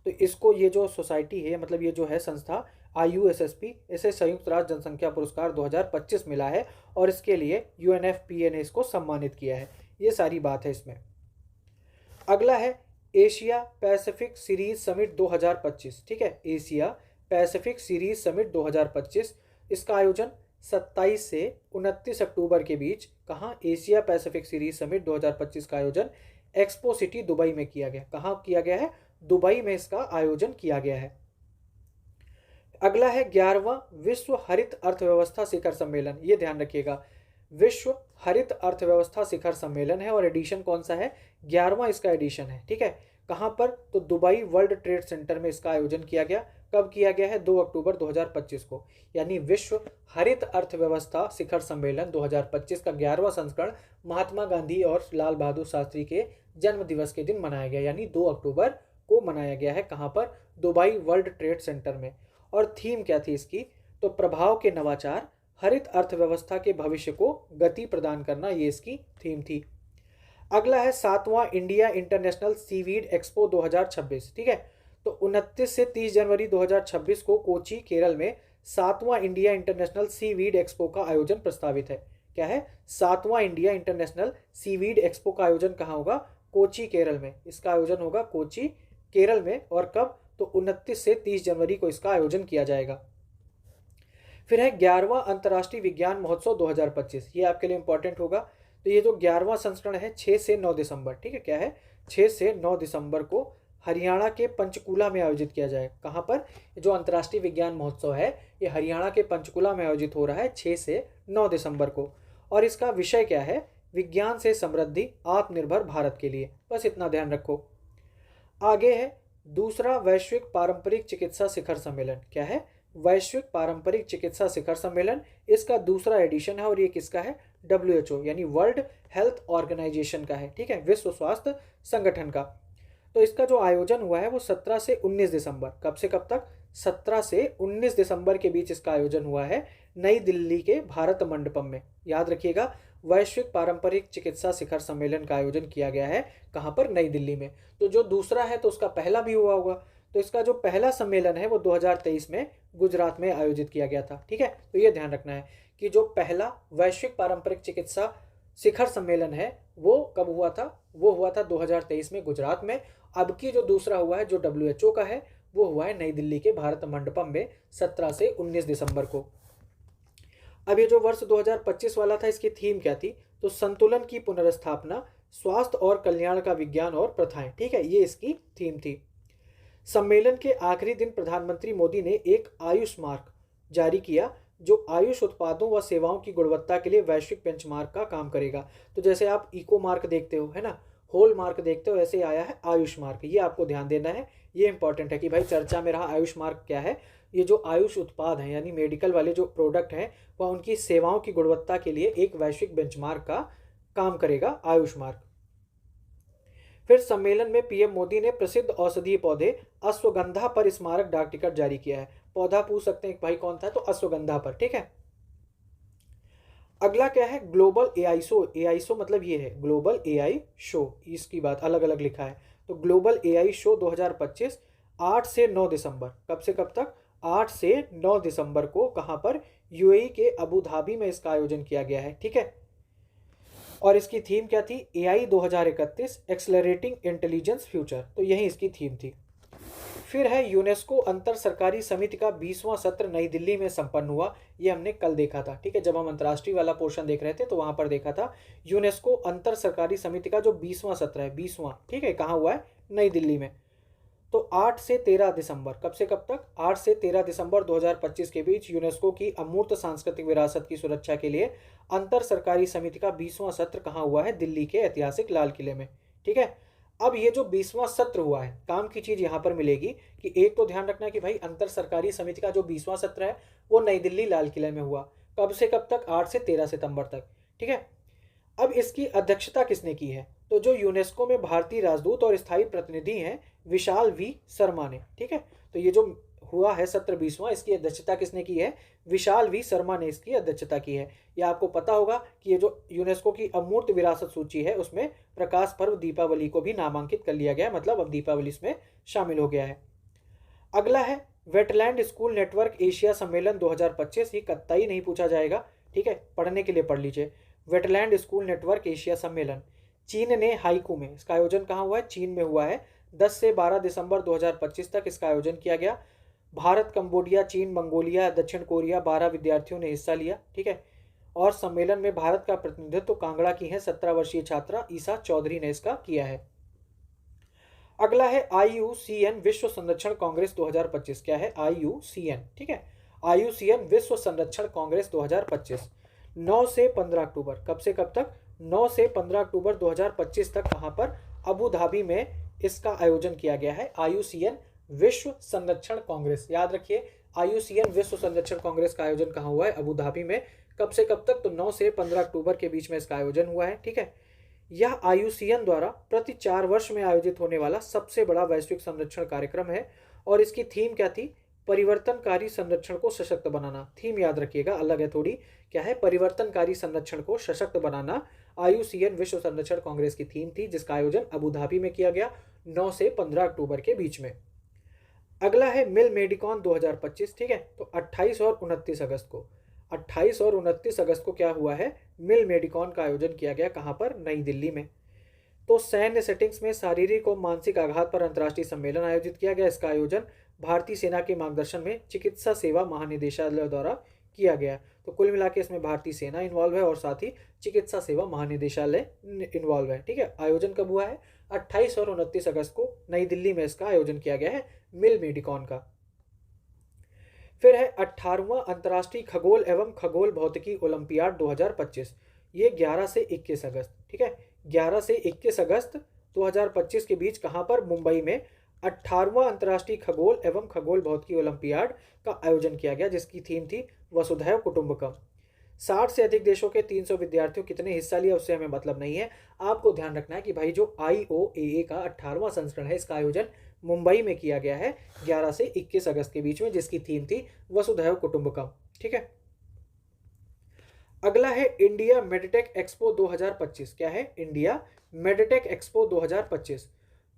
S1: तो इसको, ये जो सोसाइटी है, मतलब ये जो है संस्था IUSSP, इसे संयुक्त राष्ट्र जनसंख्या पुरस्कार 2025 मिला है और इसके लिए UNFPA ने इसको सम्मानित किया है। ये सारी बात है इसमें। अगला है एशिया पैसिफिक सीरीज समिट 2025। ठीक है, एशिया पैसिफिक सीरीज समिट 2025, इसका आयोजन 27 से 29 अक्टूबर के बीच, कहाँ? एशिया पैसिफिक सीरीज समिट 2025 का आयोजन एक्सपो सिटी दुबई में किया गया। कहाँ किया गया है? दुबई में इसका आयोजन किया गया है। अगला है 11वां विश्व हरित अर्थव्यवस्था शिखर सम्मेलन। ये ध्यान रखिएगा, विश्व हरित अर्थव्यवस्था शिखर सम्मेलन है और एडिशन कौन सा है? 11वां इसका एडिशन है। ठीक है, कहाँ पर? तो दुबई वर्ल्ड ट्रेड सेंटर में इसका आयोजन किया गया। कब किया गया है? 2 अक्टूबर 2025 को। यानी विश्व हरित अर्थव्यवस्था शिखर सम्मेलन 2025 का 11वां संस्करण महात्मा गांधी और लाल बहादुर शास्त्री के जन्म दिवस के दिन मनाया गया, यानी 2 अक्टूबर को मनाया गया है। कहाँ पर? दुबई वर्ल्ड ट्रेड सेंटर में। और थीम क्या थी इसकी? तो प्रभाव के नवाचार, हरित अर्थव्यवस्था के भविष्य को गति प्रदान करना, ये इसकी थीम थी। अगला है 7वां इंडिया इंटरनेशनल सीवीड एक्सपो 2026, ठीक है। तो 29 से 30 जनवरी 2026 को कोची केरल में 7वां इंडिया इंटरनेशनल सीवीड एक्सपो का आयोजन प्रस्तावित है। क्या है? 7वां इंडिया इंटरनेशनल सीवीड एक्सपो का आयोजन कहाँ होगा? कोची केरल में। इसका आयोजन होगा कोची केरल में। और कब? तो 29 से 30 जनवरी को इसका आयोजन किया जाएगा। फिर है 11वां अंतर्राष्ट्रीय विज्ञान महोत्सव 2025। ये आपके लिए इंपॉर्टेंट होगा। तो ये जो 11वां संस्करण है 6 से 9 दिसंबर, ठीक है। क्या है? 6 से 9 दिसंबर को हरियाणा के पंचकुला में आयोजित किया जाएगा। कहाँ पर? जो अंतर्राष्ट्रीय विज्ञान महोत्सव है ये हरियाणा के पंचकुला में आयोजित हो रहा है 6 से 9 दिसंबर को। और इसका विषय क्या है? विज्ञान से समृद्धि आत्मनिर्भर भारत के लिए। बस इतना ध्यान रखो। आगे है दूसरा वैश्विक पारंपरिक चिकित्सा शिखर सम्मेलन। क्या है? वैश्विक पारंपरिक चिकित्सा शिखर सम्मेलन। इसका दूसरा एडिशन है और ये किसका है? WHO यानी वर्ल्ड हेल्थ ऑर्गेनाइजेशन का है, ठीक है, विश्व स्वास्थ्य संगठन का। तो इसका जो आयोजन हुआ है वो 17 से 19 दिसंबर। कब से कब तक? 17 से 19 दिसंबर के बीच इसका आयोजन हुआ है नई दिल्ली के भारत मंडपम में। याद रखिएगा, वैश्विक पारंपरिक चिकित्सा शिखर सम्मेलन का आयोजन किया गया है कहाँ पर? नई दिल्ली में। तो जो दूसरा है तो उसका पहला भी हुआ होगा। तो इसका जो पहला सम्मेलन है वो 2023 में गुजरात में आयोजित किया गया था, ठीक है। तो ये ध्यान रखना है कि जो पहला वैश्विक पारंपरिक चिकित्सा शिखर सम्मेलन है वो कब हुआ था? वो हुआ था 2023 में गुजरात में। अब की जो दूसरा हुआ है जो WHO का है वो हुआ है नई दिल्ली के भारत मंडपम में 17 से 19 दिसंबर को। अब ये जो वर्ष 2025 वाला था इसकी थीम क्या थी? तो संतुलन की पुनर्स्थापना, स्वास्थ्य और कल्याण का विज्ञान और प्रथाएं, ठीक है, ये इसकी थीम थी। सम्मेलन के आखिरी दिन प्रधानमंत्री मोदी ने एक आयुष मार्क जारी किया जो आयुष उत्पादों व सेवाओं की गुणवत्ता के लिए वैश्विक बेंचमार्क का काम करेगा। तो जैसे आप इको मार्क देखते हो, है ना, होल मार्क देखते हो, ऐसे आया है आयुष मार्क। ये आपको ध्यान देना है, ये इंपॉर्टेंट है कि भाई चर्चा में रहा आयुष मार्क क्या है। ये जो आयुष उत्पाद हैं यानी मेडिकल वाले जो प्रोडक्ट हैं वह उनकी सेवाओं की गुणवत्ता के लिए एक वैश्विक बेंचमार्क का काम करेगा आयुष मार्क। फिर सम्मेलन में पीएम मोदी ने प्रसिद्ध औषधीय पौधे अश्वगंधा पर स्मारक डाक टिकट जारी किया है। पौधा पूछ सकते हैं भाई कौन था? तो अश्वगंधा पर, ठीक है। अगला क्या है? Global AI show. AI show मतलब ये है ग्लोबल एआई शो, इसकी बात अलग अलग लिखा है। तो ग्लोबल एआई शो 2025 8 से 9 दिसंबर। कब से कब तक? 8 से 9 दिसंबर को कहाँ पर? यूएई के अबू धाबी में इसका आयोजन किया गया है, ठीक है। और इसकी थीम क्या थी? AI 2031 accelerating intelligence future. तो यही इसकी थीम थी। फिर है यूनेस्को अंतर सरकारी समिति का 20वां सत्र नई दिल्ली में संपन्न हुआ। ये हमने कल देखा था, ठीक है, जब हम अंतर्राष्ट्रीय वाला पोर्शन देख रहे थे तो वहां पर देखा था। यूनेस्को अंतर सरकारी समिति का जो 20वां सत्र है, 20वां, ठीक है, कहाँ हुआ है? नई दिल्ली में। तो 8 से 13 दिसंबर। कब से कब तक? 8 से 13 दिसंबर 2025 के बीच यूनेस्को की अमूर्त सांस्कृतिक विरासत की सुरक्षा के लिए अंतर सरकारी समिति का 20वां सत्र कहाँ हुआ है? दिल्ली के ऐतिहासिक लाल किले में, ठीक है। अब ये जो 20वां सत्र हुआ है, काम की चीज यहाँ पर मिलेगी कि एक तो ध्यान रखना कि भाई अंतर सरकारी समिति का जो 20वां सत्र है वो नई दिल्ली लाल किले में हुआ। कब से कब तक? 8 से 13 सितंबर तक, ठीक है। अब इसकी अध्यक्षता किसने की है? तो जो यूनेस्को में भारतीय राजदूत और स्थायी प्रतिनिधि हैं विशाल वी शर्मा ने, ठीक है। तो ये जो हुआ है सत्र 20वां, इसकी अध्यक्षता किसने की है? विशाल वी शर्मा ने इसकी अध्यक्षता की है। यह आपको पता होगा कि ये जो यूनेस्को की अमूर्त विरासत सूची है उसमें प्रकाश पर्व दीपावली को भी नामांकित कर लिया गया है, मतलब अब दीपावली इसमें शामिल हो गया है। अगला है वेटलैंड स्कूल नेटवर्क एशिया सम्मेलन 2025। ये कतई नहीं पूछा जाएगा, ठीक है, पढ़ने के लिए पढ़ लीजिए। वेटलैंड स्कूल नेटवर्क एशिया सम्मेलन चीन ने हाइकू में, इसका आयोजन कहाँ हुआ है? चीन में हुआ है। 10 से 12 दिसंबर 2025 तक इसका आयोजन किया गया। भारत, कंबोडिया, चीन, मंगोलिया, दक्षिण कोरिया 12 विद्यार्थियों ने हिस्सा लिया, ठीक है। और सम्मेलन में भारत का प्रतिनिधित्व कांगड़ा की है 17 वर्षीय छात्रा ईसा चौधरी ने इसका किया है। अगला है IUCN विश्व संरक्षण कांग्रेस 2025। क्या है? IUCN, ठीक है, IUCN विश्व संरक्षण कांग्रेस 2025 9 से 15 अक्टूबर। कब से कब तक? 9 से 15 अक्टूबर 2025 तक कहाँ पर? अबू धाबी में इसका आयोजन किया गया है। IUCN विश्व संरक्षण कांग्रेस, याद रखिए, IUCN विश्व संरक्षण कांग्रेस का आयोजन कहाँ हुआ है? अबू धाबी में। कब से कब तक? तो 9 से 15 अक्टूबर के बीच में इसका आयोजन हुआ है, ठीक है। यह IUCN द्वारा प्रति 4 वर्ष में आयोजित होने वाला सबसे बड़ा वैश्विक संरक्षण कार्यक्रम है। और इसकी थीम क्या थी? परिवर्तनकारी संरक्षण को सशक्त बनाना, थीम याद रखिएगा, अलग है थोड़ी। क्या है? परिवर्तनकारी संरक्षण को सशक्त बनाना IUCN विश्व संरक्षण कांग्रेस की थीम थी, जिसका आयोजन अबू धाबी में किया गया 9 से 15 अक्टूबर के बीच में। अगला है मिल मेडिकॉन 2025, ठीक है। तो 28 और 29 अगस्त को 28 और 29 अगस्त को क्या हुआ है? मिल मेडिकॉन का आयोजन किया गया। कहाँ पर? नई दिल्ली में। तो सैन्य सेटिंग्स में शारीरिक और मानसिक आघात पर अंतर्राष्ट्रीय सम्मेलन आयोजित किया गया। इसका आयोजन भारतीय सेना के मार्गदर्शन में चिकित्सा सेवा महानिदेशालय द्वारा किया गया। तो कुल मिला के इसमें भारतीय सेना इन्वॉल्व है और साथ ही चिकित्सा सेवा महानिदेशालय इन्वॉल्व है, ठीक है। आयोजन कब हुआ है? 28 और 29 अगस्त को नई दिल्ली में इसका आयोजन किया गया है, मिल मेडिकॉन का। फिर है 18वां अंतर्राष्ट्रीय खगोल एवं खगोल भौतिकी ओलंपियाड 2025। ये 11 से 21 अगस्त, ठीक है। 11 से 21 अगस्त 2025 के बीच कहाँ पर? मुंबई में 18वां अंतर्राष्ट्रीय खगोल एवं खगोल भौतिकी ओलंपियाड का आयोजन किया गया, जिसकी थीम थी वसुधैव कुटुंबकम। 60 से अधिक देशों के 300 विद्यार्थियों कितने हिस्सा लिया उससे हमें मतलब नहीं है। आपको ध्यान रखना है कि भाई जो IOAA का 18वां संस्करण है, इसका आयोजन मुंबई में किया गया है 11 से 21 अगस्त के बीच में, जिसकी थीम थी वसुधैव कुटुंबकम, ठीक है। अगला है इंडिया मेडिटेक एक्सपो 2025। क्या है? India Meditech expo 2025।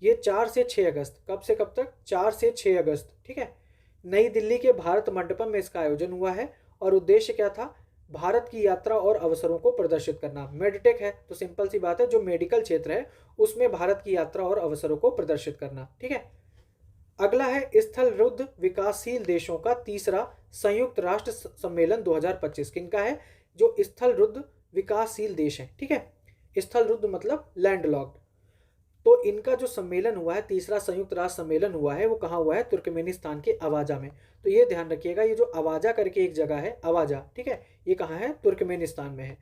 S1: ये 4 से 6 अगस्त, कब से कब तक? 4 से 6 अगस्त, ठीक है। नई दिल्ली के भारत मंडपम में इसका आयोजन हुआ है और उद्देश्य क्या था? भारत की यात्रा और अवसरों को प्रदर्शित करना। मेडिटेक है तो सिंपल सी बात है, जो मेडिकल क्षेत्र है उसमें भारत की यात्रा और अवसरों को प्रदर्शित करना, ठीक है। अगला है स्थल रुद्ध विकासशील देशों का तीसरा संयुक्त राष्ट्र सम्मेलन 2025। किनका है? जो स्थल रुद्ध विकासशील देश है, ठीक है। स्थल रुद्ध मतलब लैंडलॉक्ड। तो इनका जो सम्मेलन हुआ है, तीसरा संयुक्त राष्ट्र सम्मेलन हुआ है, वो कहाँ हुआ है? तुर्कमेनिस्तान के अवाजा में। तो ये ध्यान रखिएगा, ये जो अवाजा करके एक जगह है, अवाजा, ठीक है, ये कहाँ है? तुर्कमेनिस्तान में है।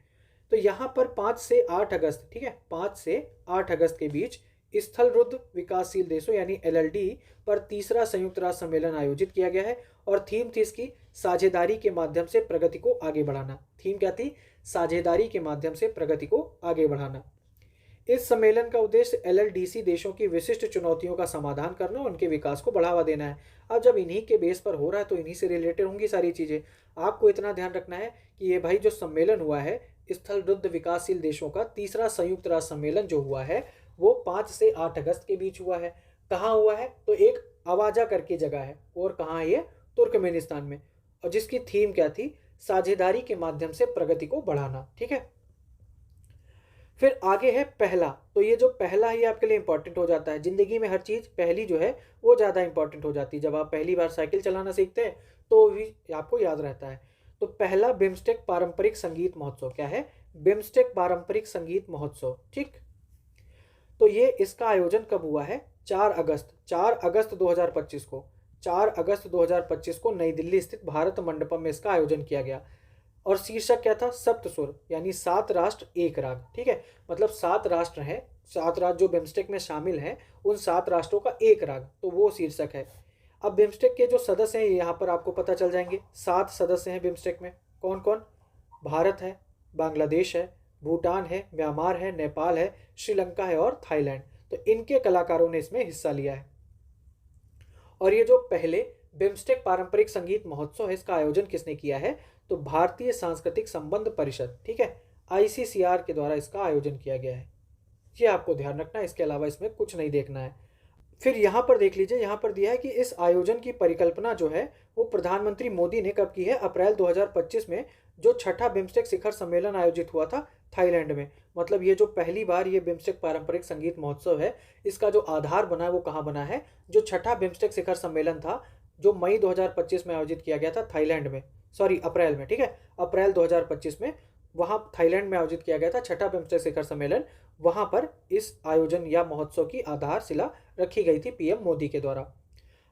S1: तो यहाँ पर 5 से 8 अगस्त, ठीक है, 5 से 8 अगस्त के बीच स्थल रुद्ध विकासशील देशों यानी LLD पर तीसरा संयुक्त राष्ट्र सम्मेलन आयोजित किया गया है और थीम थी इसकी साझेदारी के माध्यम से प्रगति को आगे बढ़ाना। थीम क्या थी? साझेदारी के माध्यम से प्रगति को आगे बढ़ाना। इस सम्मेलन का उद्देश्य LLDC देशों की विशिष्ट चुनौतियों का समाधान करना और उनके विकास को बढ़ावा देना है। अब जब इन्हीं के बेस पर हो रहा है तो इन्हीं से रिलेटेड होंगी सारी चीज़ें। आपको इतना ध्यान रखना है कि ये भाई जो सम्मेलन हुआ है, स्थल रुद्ध विकासशील देशों का तीसरा संयुक्त राष्ट्र सम्मेलन जो हुआ है वो 5 से 8 अगस्त के बीच हुआ है। कहाँ हुआ है? तो एक अवाजा करके जगह है और कहाँ है ये? तुर्कमेनिस्तान में। और जिसकी थीम क्या थी? साझेदारी के माध्यम से प्रगति को बढ़ाना, ठीक है। फिर आगे है पहला। तो ये जो पहला है ये आपके लिए इंपॉर्टेंट हो जाता है। जिंदगी में हर चीज़ पहली जो है वो ज़्यादा इंपॉर्टेंट हो जाती है। जब आप पहली बार साइकिल चलाना सीखते हैं तो भी आपको याद रहता है। तो पहला बिम्स्टेक पारंपरिक संगीत महोत्सव। क्या है? बिम्स्टेक पारंपरिक संगीत महोत्सव, ठीक। तो ये इसका आयोजन कब हुआ है? 4 अगस्त 2025 को 4 अगस्त 2025 को नई दिल्ली स्थित भारत मंडपम में इसका आयोजन किया गया। और शीर्षक क्या था? सप्त सुर, यानी 7 राष्ट्र एक राग, ठीक है। मतलब 7 राष्ट्र हैं, 7 राष्ट्र जो बिम्स्टेक में शामिल हैं, उन 7 राष्ट्रों का एक राग, तो वो शीर्षक है। अब बिम्स्टेक के जो सदस्य हैं यहाँ पर आपको पता चल जाएंगे। 7 सदस्य हैं बिम्स्टेक में। कौन कौन? भारत है, बांग्लादेश है, भूटान है, म्यांमार है, नेपाल है, श्रीलंका है और थाईलैंड। तो इनके कलाकारों ने इसमें हिस्सा लिया है। और ये जो पहले बिम्स्टेक पारंपरिक संगीत महोत्सव है, इसका आयोजन किसने किया है? तो भारतीय सांस्कृतिक संबंध परिषद, ठीक है, ICCR के द्वारा इसका आयोजन किया गया है। ये आपको ध्यान रखना है, इसके अलावा इसमें कुछ नहीं देखना है। फिर यहाँ पर देख लीजिए, यहाँ पर दिया है कि इस आयोजन की परिकल्पना जो है वो प्रधानमंत्री मोदी ने कब की है? अप्रैल 2025 में, जो छठा बिम्स्टेक शिखर सम्मेलन आयोजित हुआ था थाईलैंड में। मतलब ये जो पहली बार ये बिम्स्टेक पारंपरिक संगीत महोत्सव है, इसका जो आधार बना है वो कहाँ बना है? जो छठा बिम्स्टेक शिखर सम्मेलन था जो मई 2025 में आयोजित किया गया था थाईलैंड में, सॉरी अप्रैल में, ठीक है, अप्रैल 2025 में वहाँ थाईलैंड में आयोजित किया गया था छठा बिम्स्टेक शिखर सम्मेलन। वहाँ पर इस आयोजन या महोत्सव की आधारशिला रखी गई थी PM मोदी के द्वारा।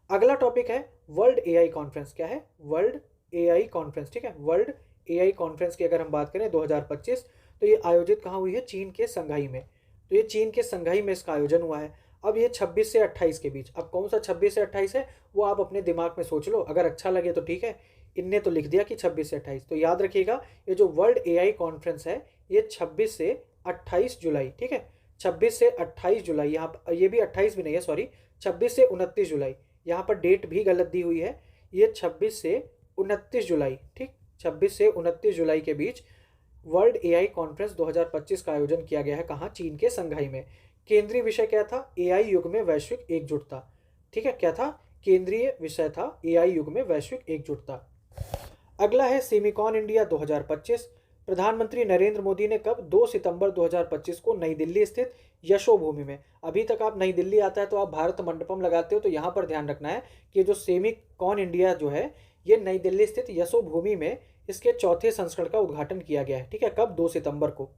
S1: अगला टॉपिक है वर्ल्ड AI कॉन्फ्रेंस। क्या है? वर्ल्ड AI कॉन्फ्रेंस, ठीक है। वर्ल्ड AI कॉन्फ्रेंस की अगर हम बात करें 2025, तो ये आयोजित कहाँ हुई है? चीन के संघाई में। तो ये चीन के संघाई में इसका आयोजन हुआ है। अब ये 26 से 28 के बीच, अब कौन सा 26 से 28 है वो आप अपने दिमाग में सोच लो, अगर अच्छा लगे तो ठीक है। इनने तो लिख दिया कि 26 से 28, तो याद रखिएगा ये जो वर्ल्ड AI कॉन्फ्रेंस है ये 26 से 28 जुलाई, ठीक है, 26 से 28 जुलाई। यहाँ पर ये भी 28 भी नहीं है, सॉरी, 26 से 29 जुलाई। यहाँ पर डेट भी गलत दी हुई है। ये 26 से 29 जुलाई, ठीक, 26 से 29 जुलाई के बीच वर्ल्ड एआई कॉन्फ्रेंस 2025 का आयोजन किया गया है। कहाँ? चीन के संघाई में। केंद्रीय विषय क्या था? एआई युग में वैश्विक एकजुटता। ठीक है, क्या था? केंद्रीय विषय था एआई युग में वैश्विक एकजुटता। अगला है सेमिकॉन इंडिया 2025। प्रधानमंत्री नरेंद्र मोदी ने कब? 2 सितंबर 2025 को नई दिल्ली स्थित यशोभूमि में। अभी तक आप नई दिल्ली आता है तो आप भारत मंडपम लगाते हो, तो यहाँ पर ध्यान रखना है कि जो सेमिकॉन इंडिया जो है ये नई दिल्ली स्थित यशोभूमि में इसके चौथे संस्करण का उद्घाटन किया गया है। ठीक है, कब? 2 सितंबर को।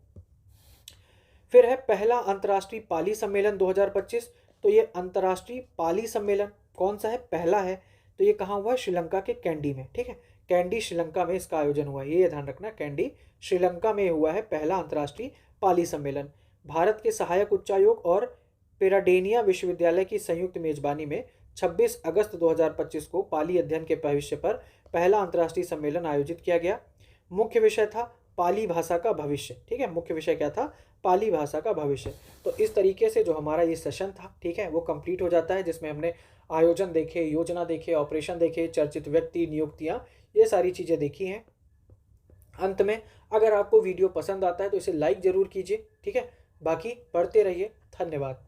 S1: फिर है पहला अंतर्राष्ट्रीय पाली सम्मेलन 2025। तो ये अंतर्राष्ट्रीय पाली सम्मेलन कौन सा है? पहला है। तो ये कहाँ हुआ है? श्रीलंका के कैंडी में। ठीक है, कैंडी श्रीलंका में इसका आयोजन हुआ है, ये ध्यान रखना। कैंडी श्रीलंका में हुआ है पहला अंतर्राष्ट्रीय पाली सम्मेलन। भारत के सहायक उच्चायोग और पेराडेनिया विश्वविद्यालय की संयुक्त मेजबानी में 26 अगस्त 2025 को पाली अध्ययन के भविष्य पर पहला अंतर्राष्ट्रीय सम्मेलन आयोजित किया गया। मुख्य विषय था पाली भाषा का भविष्य। ठीक है, मुख्य विषय क्या था? पाली भाषा का भविष्य। तो इस तरीके से जो हमारा ये सेशन था, ठीक है, वो कंप्लीट हो जाता है, जिसमें हमने आयोजन देखे, योजना देखे, ऑपरेशन देखे, चर्चित व्यक्ति, नियुक्तियां, ये सारी चीज़ें देखी हैं। अंत में अगर आपको वीडियो पसंद आता है तो इसे लाइक ज़रूर कीजिए। ठीक है, बाकी पढ़ते रहिए। धन्यवाद।